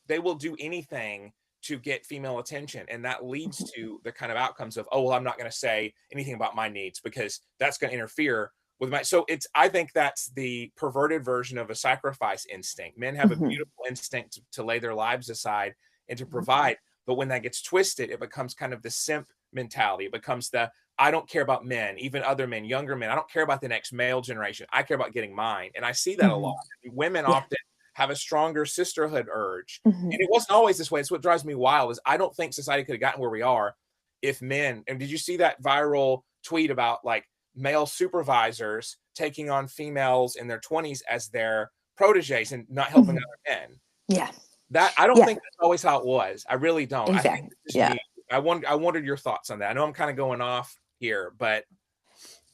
Speaker 1: they will do anything to get female attention, and that leads to the kind of outcomes of, oh well, I'm not going to say anything about my needs because that's going to interfere with my. So I think that's the perverted version of a sacrifice instinct. Men have a beautiful instinct to lay their lives aside and to provide, but when that gets twisted, it becomes kind of the simp mentality. It becomes the, I don't care about men, even other men, younger men. I don't care about the next male generation. I care about getting mine. And I see that a lot.
Speaker 2: Mhm.
Speaker 1: Women
Speaker 2: Yeah.
Speaker 1: often have a stronger sisterhood urge. And
Speaker 2: Mhm.
Speaker 1: it wasn't always this way. It's what drives me wild is I don't think society could have gotten where we are if men, and did you see that viral tweet about like male supervisors taking on females in their 20s as their proteges and not helping
Speaker 2: Mhm.
Speaker 1: other men?
Speaker 2: Yeah.
Speaker 1: That I don't
Speaker 2: Yeah.
Speaker 1: think that's always how it was. I really don't. I think
Speaker 2: Exactly.
Speaker 1: it's just
Speaker 2: Yeah.
Speaker 1: me. I wondered your thoughts on that. I know I'm kind of going off here, but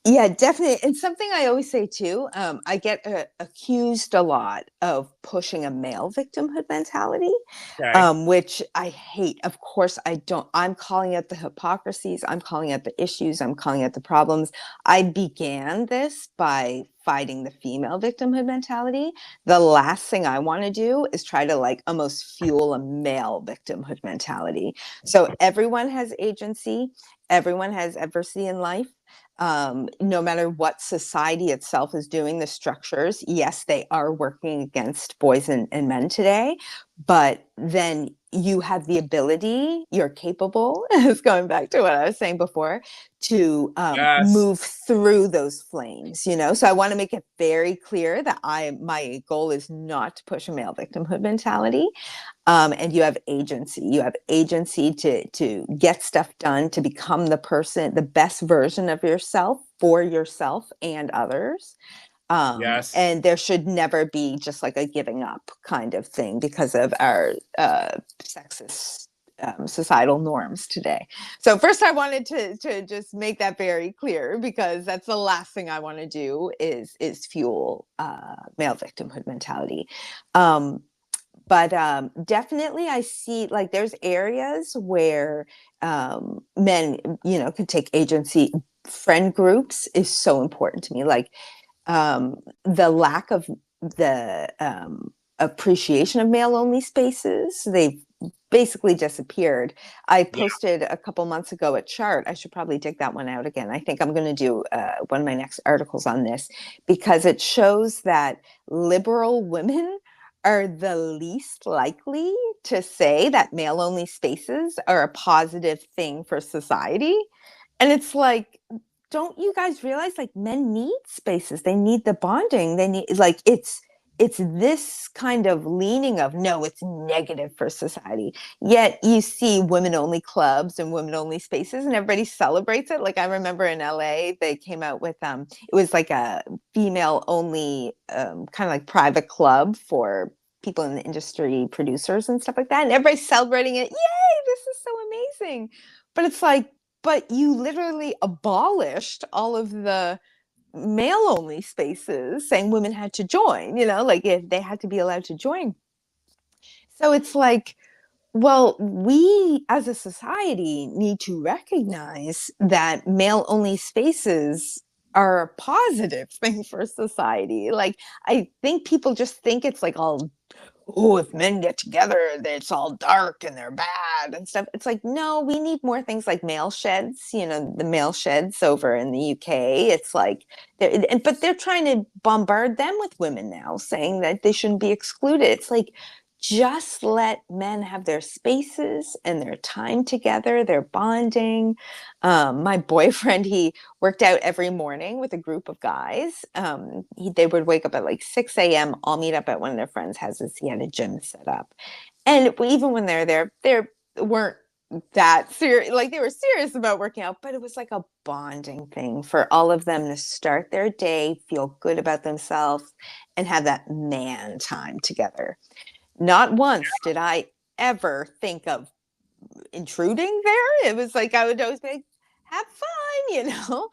Speaker 2: Yeah, definitely. And something I always say too, I get accused a lot of pushing a male victimhood mentality,
Speaker 1: okay.
Speaker 2: which I hate. Of course, I don't. I'm calling out the hypocrisies. I'm calling out the issues. I'm calling out the problems. I began this by fighting the female victimhood mentality. The last thing I want to do is try to like almost fuel a male victimhood mentality. So everyone has agency. Everyone has adversity in life, no matter what society itself is doing, the structures, yes, they are working against boys and men today, but then you have the ability, you're capable, it's going back to what I was saying before, to
Speaker 1: Yes.
Speaker 2: move through those flames, you know? So I want to make it very clear that my goal is not to push a male victimhood mentality. And you have agency. You have agency to get stuff done, to become the person, the best version of yourself for yourself and others.
Speaker 1: Yes.
Speaker 2: And there should never be just like a giving up kind of thing because of our sexist societal norms today. So first, I wanted to just make that very clear because that's the last thing I want to do is fuel male victimhood mentality. Um, but definitely I see like there's areas where men, you know, can take agency. Friend groups is so important to me. Like the lack of the appreciation of male only spaces, they've basically disappeared. I
Speaker 1: Yeah.
Speaker 2: posted a couple months ago a chart. I should probably dig that one out again. I think I'm going to do one of my next articles on this because it shows that liberal women are the least likely to say that male only spaces are a positive thing for society. And it's like, don't you guys realize like men need spaces, they need the bonding, they need like it's this kind of leaning of no, it's negative for society, yet you see women only clubs and women only spaces and everybody celebrates it. Like I remember in LA they came out with it was like a female only kind of like private club for people in the industry, producers and stuff like that, and everybody's celebrating it. Yay, this is so amazing. But it's like, but you literally abolished all of the male only spaces saying women had to join, you know, like if they had to be allowed to join. So it's like, well, we as a society need to recognize that male only spaces are a positive thing for society. Like, I think people just think it's like all, oh, if men get together, it's all dark and they're bad and stuff. It's like, no, we need more things like male sheds, you know, the male sheds over in the UK. It's like, but they're trying to bombard them with women now, saying that they shouldn't be excluded. It's like, just let men have their spaces and their time together, their bonding. My boyfriend, he worked out every morning with a group of guys. They would wake up at like 6 a.m., all meet up at one of their friends' houses. He had a gym set up. And even when they're there, they weren't that serious. Like they were serious about working out, but it was like a bonding thing for all of them to start their day, feel good about themselves, and have that man time together. Not once did I ever think of intruding there. It was like I would always be like, have fun, you know?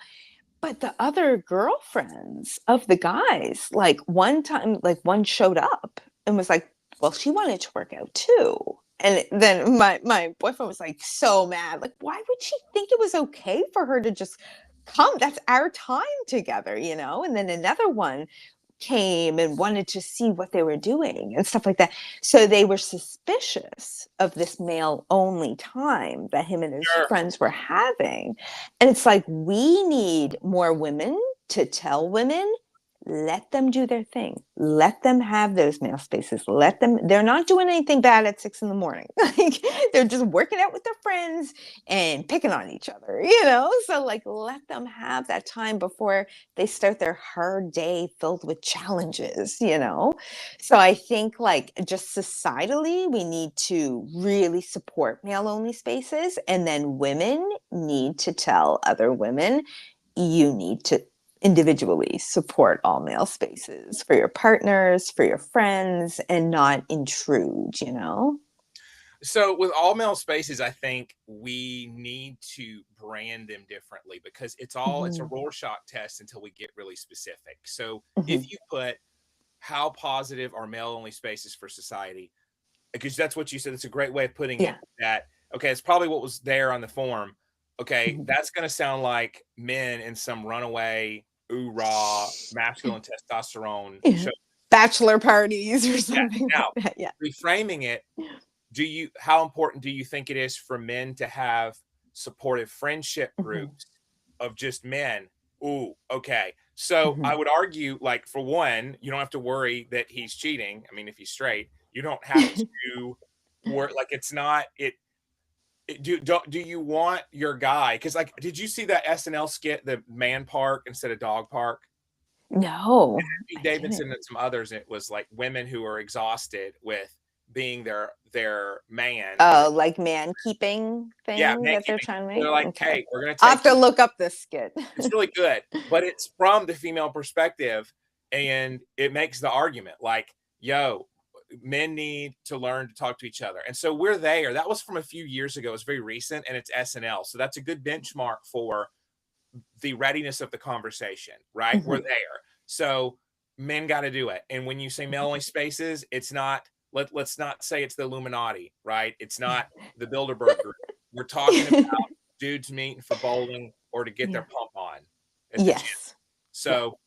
Speaker 2: But the other girlfriends of the guys, like one time, like one showed up and was like, well, she wanted to work out too. And then my boyfriend was like so mad. Like, why would she think it was okay for her to just come? That's our time together, you know? And then another one came and wanted to see what they were doing and stuff like that. So they were suspicious of this male only time that him and his
Speaker 1: Sure.
Speaker 2: friends were having. And it's like, we need more women to tell women let them do their thing. Let them have those male spaces. They're not doing anything bad at 6 a.m. Like they're just working out with their friends and picking on each other, you know? So like let them have that time before they start their hard day filled with challenges, you know? So I think like just societally, we need to really support male only spaces. And then women need to tell other women, you need to individually support all male spaces for your partners, for your friends, and not intrude, you know?
Speaker 1: So with all male spaces, I think we need to brand them differently because it's a
Speaker 2: Hmm.
Speaker 1: Rorschach test until we get really specific. So
Speaker 2: Hmm.
Speaker 1: if you put how positive are male only spaces for society, because that's what you said, it's a great way of putting it,
Speaker 2: Yeah.
Speaker 1: that okay, it's probably what was there on the form. Okay,
Speaker 2: Hmm.
Speaker 1: that's going to sound like men in some runaway ooh rah masculine testosterone
Speaker 2: Yeah.
Speaker 1: show.
Speaker 2: Bachelor parties or
Speaker 1: Yeah.
Speaker 2: something
Speaker 1: Now,
Speaker 2: like that. Yeah.
Speaker 1: reframing it, how important do you think it is for men to have supportive friendship
Speaker 2: Hmm.
Speaker 1: groups of just men? Ooh, okay. So
Speaker 2: Hmm.
Speaker 1: I would argue, like, for one, you don't have to worry that he's cheating. I mean, if he's straight, you don't have to work. Like, it's not it. Do you want your guy? Because like, did you see that SNL skit, the man park instead of dog park?
Speaker 2: No,
Speaker 1: Pete
Speaker 2: I didn't.
Speaker 1: Davidson and some others. It was like women who are exhausted with being their man, and
Speaker 2: Oh, like man keeping
Speaker 1: yeah,
Speaker 2: thing
Speaker 1: man
Speaker 2: that they're
Speaker 1: keeping.
Speaker 2: trying to
Speaker 1: They're
Speaker 2: make?
Speaker 1: like,
Speaker 2: Okay.
Speaker 1: "Hey, we're gonna
Speaker 2: I'll have
Speaker 1: take
Speaker 2: to
Speaker 1: you."
Speaker 2: look up this skit.
Speaker 1: It's really good, but it's from the female perspective, and it makes the argument like, "Yo, men need to learn to talk to each other." And so we're there. That was from a few years ago. It's very recent, and it's SNL. So that's a good benchmark for the readiness of the conversation, right? We're
Speaker 2: Hmm.
Speaker 1: there. So men got to do it. And when you say male only spaces, it's not, let's not say it's the Illuminati, right? It's not the Bilderberg group. We're talking about dudes meeting for bowling or to get their
Speaker 2: Yeah.
Speaker 1: pump on at the gym.
Speaker 2: Yes. Yeah.
Speaker 1: So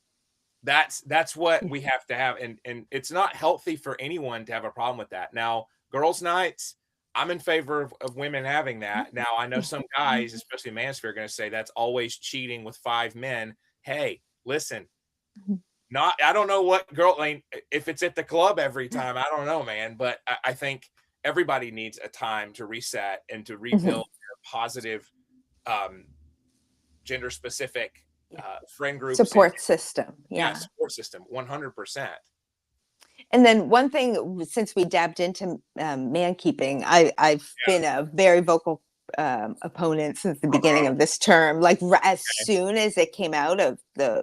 Speaker 1: that's what
Speaker 2: Yeah.
Speaker 1: we have to have, and it's not healthy for anyone to have a problem with that. Now girls nights, I'm in favor of women having that. Now I know some guys, especially manosphere, are going to say that's always cheating with 5 men. Hey, listen, not, I don't know what girl, I mean, if it's at the club every time, I don't know, man, but I think everybody needs a time to reset and to
Speaker 2: Hmm.
Speaker 1: rebuild their positive, um, gender specific,
Speaker 2: Yeah.
Speaker 1: friend groups, and
Speaker 2: Support system.
Speaker 1: yeah,
Speaker 2: Yeah.
Speaker 1: support system 100%.
Speaker 2: And then one thing, since we dabbed into man keeping, I've been a very vocal opponent since the beginning of this term. Like as soon as it came out of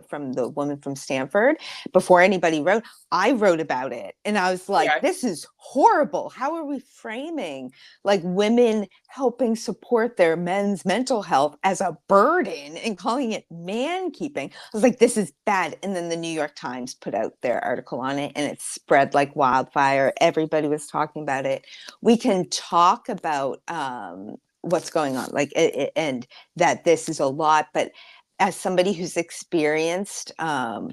Speaker 2: from the woman from Stanford, before anybody wrote, I wrote about it, and I was like,
Speaker 1: Okay.
Speaker 2: "This is horrible. How are we framing like women helping support their men's mental health as a burden and calling it man keeping?" I was like, this is bad. And then the New York Times put out their article on it and it spread like wildfire. Everybody was talking about it. We can talk about what's going on, like, and that this is a lot, but as somebody who's experienced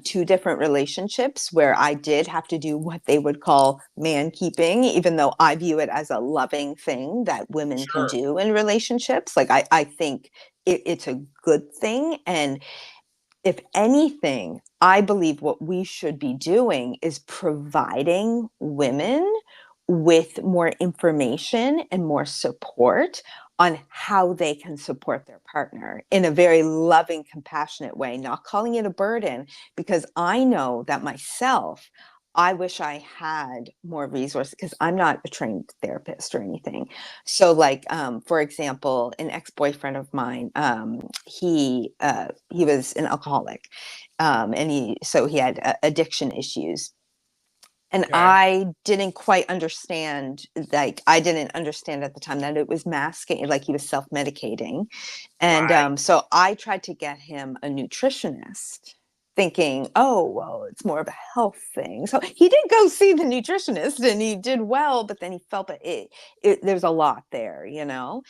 Speaker 2: two different relationships where I did have to do what they would call man keeping, even though I view it as a loving thing that women can
Speaker 1: Sure.
Speaker 2: do in relationships, like I think it's a good thing. And if anything, I believe what we should be doing is providing women with more information and more support on how they can support their partner in a very loving, compassionate way, not calling it a burden, because I know that myself. I wish I had more resources because I'm not a trained therapist or anything. So, like, for example, an ex-boyfriend of mine, he was an alcoholic, and he had addiction issues, and
Speaker 1: Okay.
Speaker 2: I didn't quite understand. Like, I didn't understand at the time that it was masking, like he was self-medicating, and
Speaker 1: Right.
Speaker 2: so I tried to get him a nutritionist, thinking, oh, well, it's more of a health thing. So he did go see the nutritionist and he did well, but then he felt that there's a lot there, you know?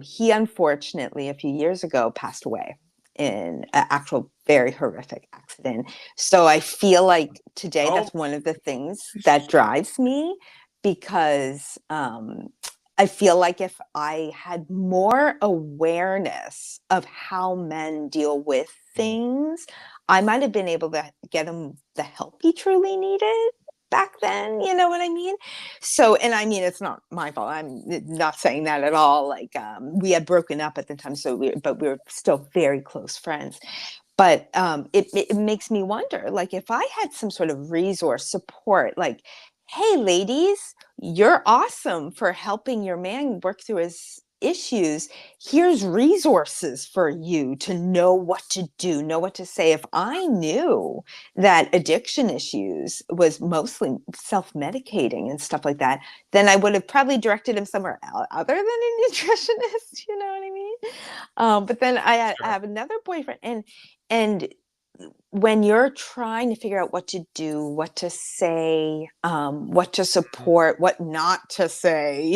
Speaker 2: He unfortunately, a few years ago, passed away in an actual very horrific accident. So I feel like today
Speaker 1: Oh,
Speaker 2: that's one of the things that drives me, because I feel like if I had more awareness of how men deal with things, I might have been able to get him the help he truly needed back then. You know what I mean? So, and I mean, it's not my fault. I'm not saying that at all. Like, we had broken up at the time, but we were still very close friends. But it makes me wonder, like, if I had some sort of resource support, like, hey, ladies, you're awesome for helping your man work through his issues. Here's resources for you to know what to do, know what to say. If I knew that addiction issues was mostly self-medicating and stuff like that, then I would have probably directed him somewhere other than a nutritionist. You know what I mean? But then I
Speaker 1: Sure.
Speaker 2: have another boyfriend, and when you're trying to figure out what to do, what to say, what to
Speaker 1: Mhm.
Speaker 2: support, what not to say,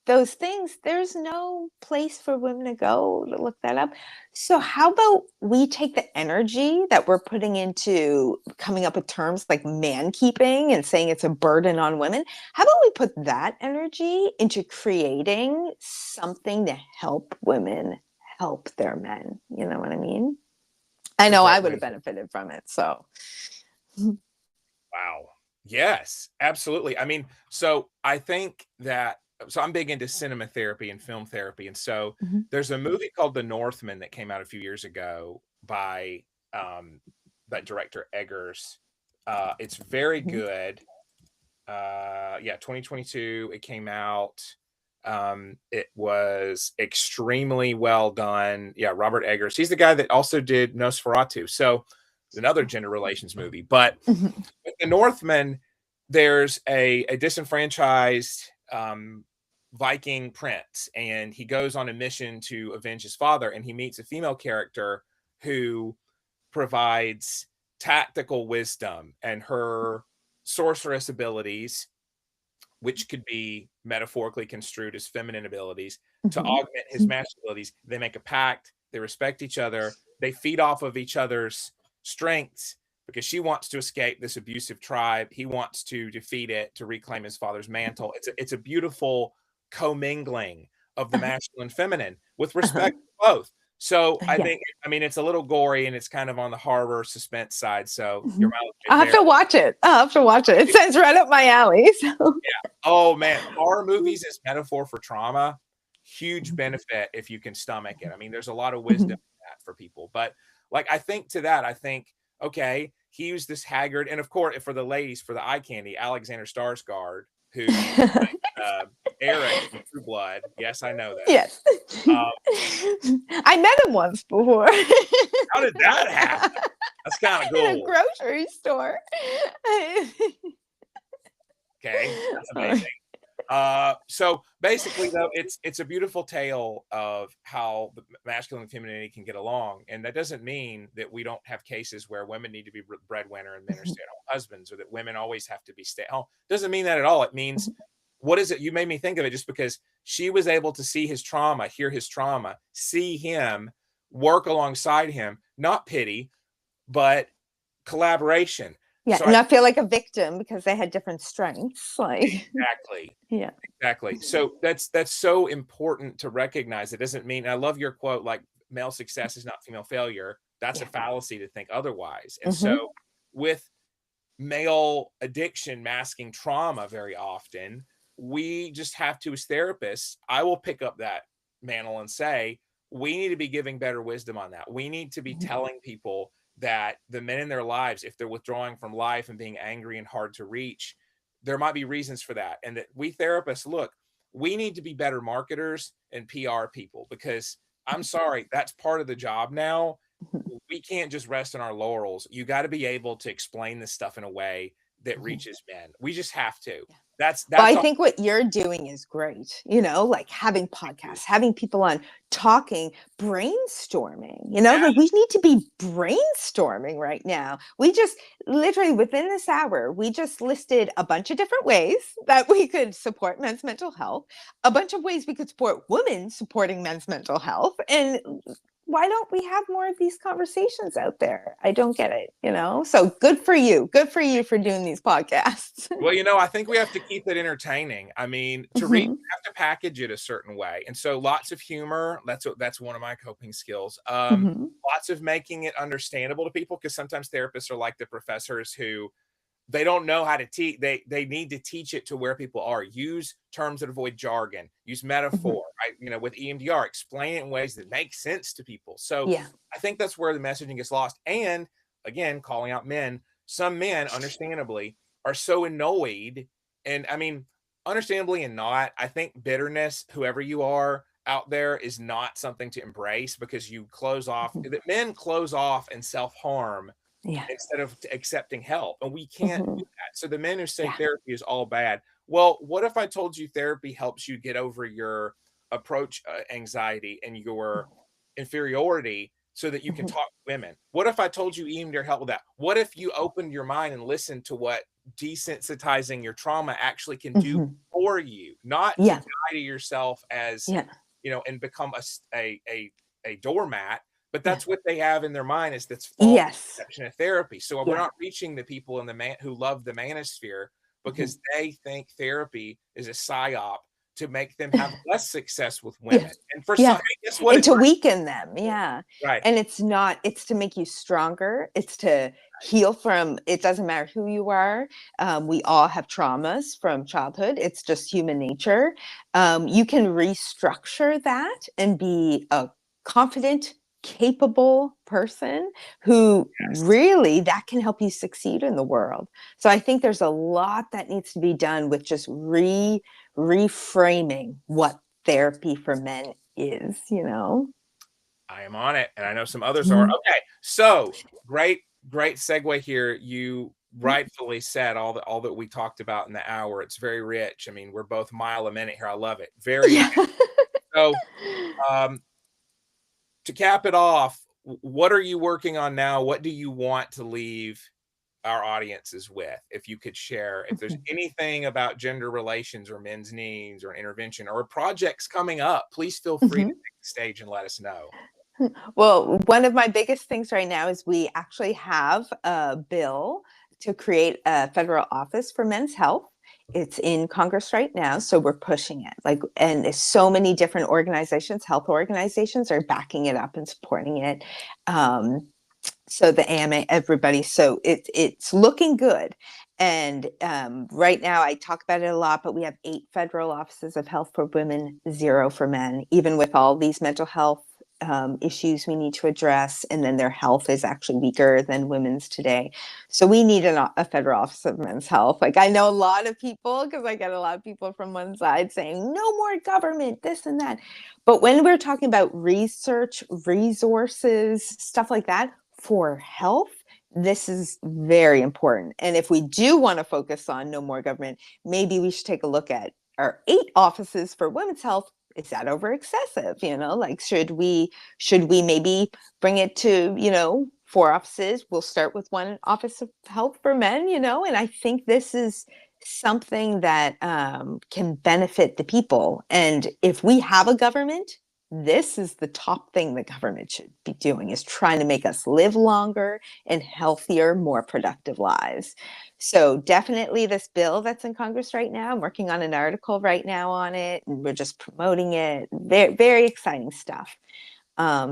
Speaker 2: those things, there's no place for women to go to look that up. So, how about we take the energy that we're putting into coming up with terms like man keeping and saying it's a burden on women? How about we put that energy into creating something to help women help their men? You know what I mean? I
Speaker 1: It's a
Speaker 2: know
Speaker 1: great
Speaker 2: I would
Speaker 1: way
Speaker 2: have
Speaker 1: to put it.
Speaker 2: benefited from it. So,
Speaker 1: Wow. Yes, absolutely. I mean, so I think that so I'm big into cinema therapy and film therapy, and so
Speaker 2: mhm,
Speaker 1: there's a movie called The Northman that came out a few years ago by that director Eggers. It's very
Speaker 2: mhm,
Speaker 1: good. Yeah, 2022 it came out. It was extremely well done. Yeah, Robert Eggers. He's the guy that also did Nosferatu. So another gender relations movie. But
Speaker 2: mhm,
Speaker 1: with the Northman, there's a disenfranchised Viking prince, and he goes on a mission to avenge his father, and he meets a female character who provides tactical wisdom, and her sorceress abilities, which could be metaphorically construed as feminine abilities, to
Speaker 2: mhm,
Speaker 1: augment his masculine abilities. They make a pact, they respect each other, they feed off of each other's strengths because she wants to escape this abusive tribe. He wants to defeat it to reclaim his father's mantle. It's a beautiful commingling of the
Speaker 2: uh-huh,
Speaker 1: masculine and feminine with
Speaker 2: uh-huh.
Speaker 1: respect for both. So I
Speaker 2: Yeah.
Speaker 1: think, I mean, it's a little gory and it's kind of on the horror suspense side. So your
Speaker 2: Mhm.
Speaker 1: mileage may
Speaker 2: I'll have
Speaker 1: vary.
Speaker 2: to watch it. I'll have to watch it. It sounds right up my alley. So.
Speaker 1: Oh man, horror movies as metaphor for trauma, huge benefit if you can stomach it. I mean, there's a lot of wisdom
Speaker 2: Mhm.
Speaker 1: in that for people. But like I think to that, I think, okay, he was this haggard, and of course for the ladies, for the eye candy, Alexander Skarsgård, who Eric in True Blood. Yes, I know that.
Speaker 2: Yes.
Speaker 1: Um,
Speaker 2: I met him once before
Speaker 1: how did that happen? That's kind of
Speaker 2: in a
Speaker 1: cool.
Speaker 2: grocery store.
Speaker 1: Okay, that's
Speaker 2: Oh,
Speaker 1: amazing. So basically, though, it's a beautiful tale of how the masculine and femininity can get along, and that doesn't mean that we don't have cases where women need to be breadwinner and men are stay-at-home husbands, or that women always have to be stay-at-home. Doesn't mean that at all. It means what is it? You made me think of it just because she was able to see his trauma, hear his trauma, see him, work alongside him, not pity, but collaboration.
Speaker 2: yeah,
Speaker 1: So I
Speaker 2: not feel like a victim because they had different strengths. Like,
Speaker 1: exactly.
Speaker 2: yeah.
Speaker 1: Exactly. So that's so important to recognize. It doesn't mean I love your quote, like male success is not female failure. That's a
Speaker 2: Yeah.
Speaker 1: fallacy to think otherwise. And so
Speaker 2: Hmm.
Speaker 1: with male addiction masking trauma very often, we just have to, as therapists, I will pick up that mantle and say, we need to be giving better wisdom on that. We need to be telling people that the men in their lives, if they're withdrawing from life and being angry and hard to reach, there might be reasons for that. And that we therapists, look, we need to be better marketers and PR people because I'm sorry, that's part of the job now. We can't just rest on our laurels. You got to be able to explain this stuff in a way that
Speaker 2: Hmm.
Speaker 1: reaches men. We just have to.
Speaker 2: Well,
Speaker 1: That's
Speaker 2: I
Speaker 1: all.
Speaker 2: think what you're doing is great, like having podcasts, having people on talking, brainstorming,
Speaker 1: Yeah,
Speaker 2: like we need to be brainstorming right now. We just literally within this hour, we just listed a bunch of different ways that we could support men's mental health, a bunch of ways we could support women supporting men's mental health. And why don't we have more of these conversations out there? I don't get it, you know? So good for you. Good for you for doing these podcasts.
Speaker 1: Well, I think we have to keep it entertaining. I mean, to read,
Speaker 2: Mhm.
Speaker 1: you have to package it a certain way. And so lots of humor, that's one of my coping skills.
Speaker 2: Mhm.
Speaker 1: Lots of making it understandable to people, because sometimes therapists are like the professors who they don't know how to teach. They need to teach it to where people are. Use terms that avoid jargon, use
Speaker 2: Mhm.
Speaker 1: metaphor, right? With EMDR, explain it in ways that make sense to people. So
Speaker 2: Yeah.
Speaker 1: I think that's where the messaging gets lost. And again, calling out men, some men, understandably, are so annoyed. And I mean, understandably and not, I think bitterness, whoever you are out there, is not something to embrace, because you close off,
Speaker 2: Mhm.
Speaker 1: that men close off and self-harm
Speaker 2: Yeah.
Speaker 1: instead of accepting help. And we can't do
Speaker 2: Mhm.
Speaker 1: that. So the men who say
Speaker 2: Yeah.
Speaker 1: therapy is all bad. Well, what if I told you therapy helps you get over your approach anxiety and your inferiority so that you can
Speaker 2: Mhm.
Speaker 1: talk to women? What if I told you EMDR help with that? What if you opened your mind and listened to what desensitizing your trauma actually can do
Speaker 2: Mhm.
Speaker 1: for you, not to
Speaker 2: Yeah.
Speaker 1: die to yourself as,
Speaker 2: Yeah.
Speaker 1: and become a doormat. But
Speaker 2: Yeah.
Speaker 1: that's what they have in their mind, is that's false
Speaker 2: Yes.
Speaker 1: perception of therapy. So we're
Speaker 2: Yeah.
Speaker 1: not reaching the people in the man who love the manosphere,
Speaker 2: Mhm.
Speaker 1: because they think therapy is a psyop to make them have less success with
Speaker 2: Yeah.
Speaker 1: women. And for some,
Speaker 2: Yeah.
Speaker 1: hey, guess what?
Speaker 2: And
Speaker 1: It
Speaker 2: to
Speaker 1: might
Speaker 2: weaken them. Yeah.
Speaker 1: be right.
Speaker 2: And it's not, it's to make you stronger. It's to heal from, it doesn't matter who you are. We all have traumas from childhood. It's just human nature. You can restructure that and be a confident, capable person who
Speaker 1: Yes.
Speaker 2: really that can help you succeed in the world. So I think there's a lot that needs to be done with just reframing what therapy for men is, you know?
Speaker 1: I am on it, and I know some others are.
Speaker 2: Mhm.
Speaker 1: Okay, so great segue here. You rightfully said all that we talked about in the hour. It's very rich. I mean, we're both mile a minute here. I love it. Very
Speaker 2: Yeah.
Speaker 1: rich. So, um, to cap it off, what are you working on now? What do you want to leave our audiences with? If you could share, if there's anything about gender relations or men's needs or intervention or projects coming up, please feel free to
Speaker 2: Mhm.
Speaker 1: take the stage and let us know.
Speaker 2: Well, one of my biggest things right now is we actually have a bill to create a federal office for men's health. It's in Congress right now, so we're pushing it. Like, and there's so many different organizations, health organizations, are backing it up and supporting it. So the AMA, everybody. So it's looking good. And right now, I talk about it a lot, but we have 8 federal offices of health for women, 0 for men, even with all these mental health issues we need to address. And then their health is actually weaker than women's today. So we need a federal office of men's health. Like, I know a lot of people, because I get a lot of people from one side saying, no more government, this and that. But when we're talking about research, resources, stuff like that for health, this is very important. And if we do want to focus on no more government, maybe we should take a look at our 8 offices for women's health. Is that over excessive? You know, like, should we maybe bring it to, 4 offices? We'll start with 1 office of health for men, and I think this is something that can benefit the people. And if we have a government, this is the top thing the government should be doing, is trying to make us live longer and healthier, more productive lives. So definitely this bill that's in Congress right now, I'm working on an article right now on it, and we're just promoting it. Very, very exciting stuff.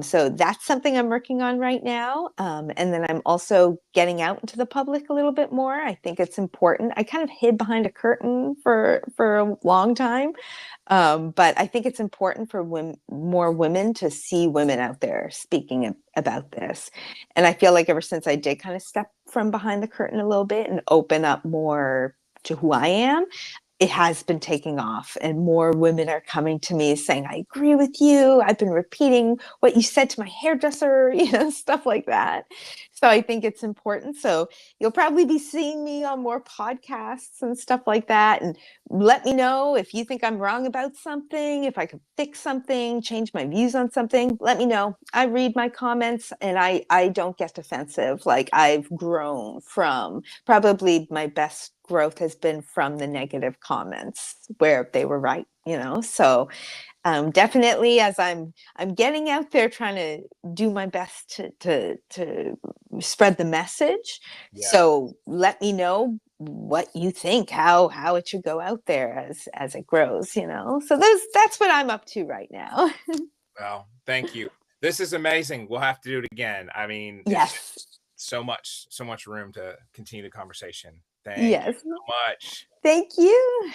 Speaker 2: So that's something I'm working on right now. And then I'm also getting out into the public a little bit more. I think it's important. I kind of hid behind a curtain for a long time, but I think it's important for more women to see women out there speaking about this. And I feel like ever since I did kind of step from behind the curtain a little bit and open up more to who I am, it has been taking off, and more women are coming to me saying, I agree with you. I've been repeating what you said to my hairdresser, stuff like that. So I think it's important. So you'll probably be seeing me on more podcasts and stuff like that. And let me know if you think I'm wrong about something, if I could fix something, change my views on something. Let me know. I read my comments, and I don't get defensive. Like, I've grown from, probably my best growth has been from the negative comments where they were right. So definitely, as I'm getting out there trying to do my best to spread the message.
Speaker 1: Yeah.
Speaker 2: So let me know what you think, how it should go out there as it grows. So that's what I'm up to right now.
Speaker 1: Well, thank you. This is amazing. We'll have to do it again. I mean, it's just
Speaker 2: Yes.
Speaker 1: so much room to continue the conversation. Thank you
Speaker 2: Yes.
Speaker 1: so much.
Speaker 2: Thank you.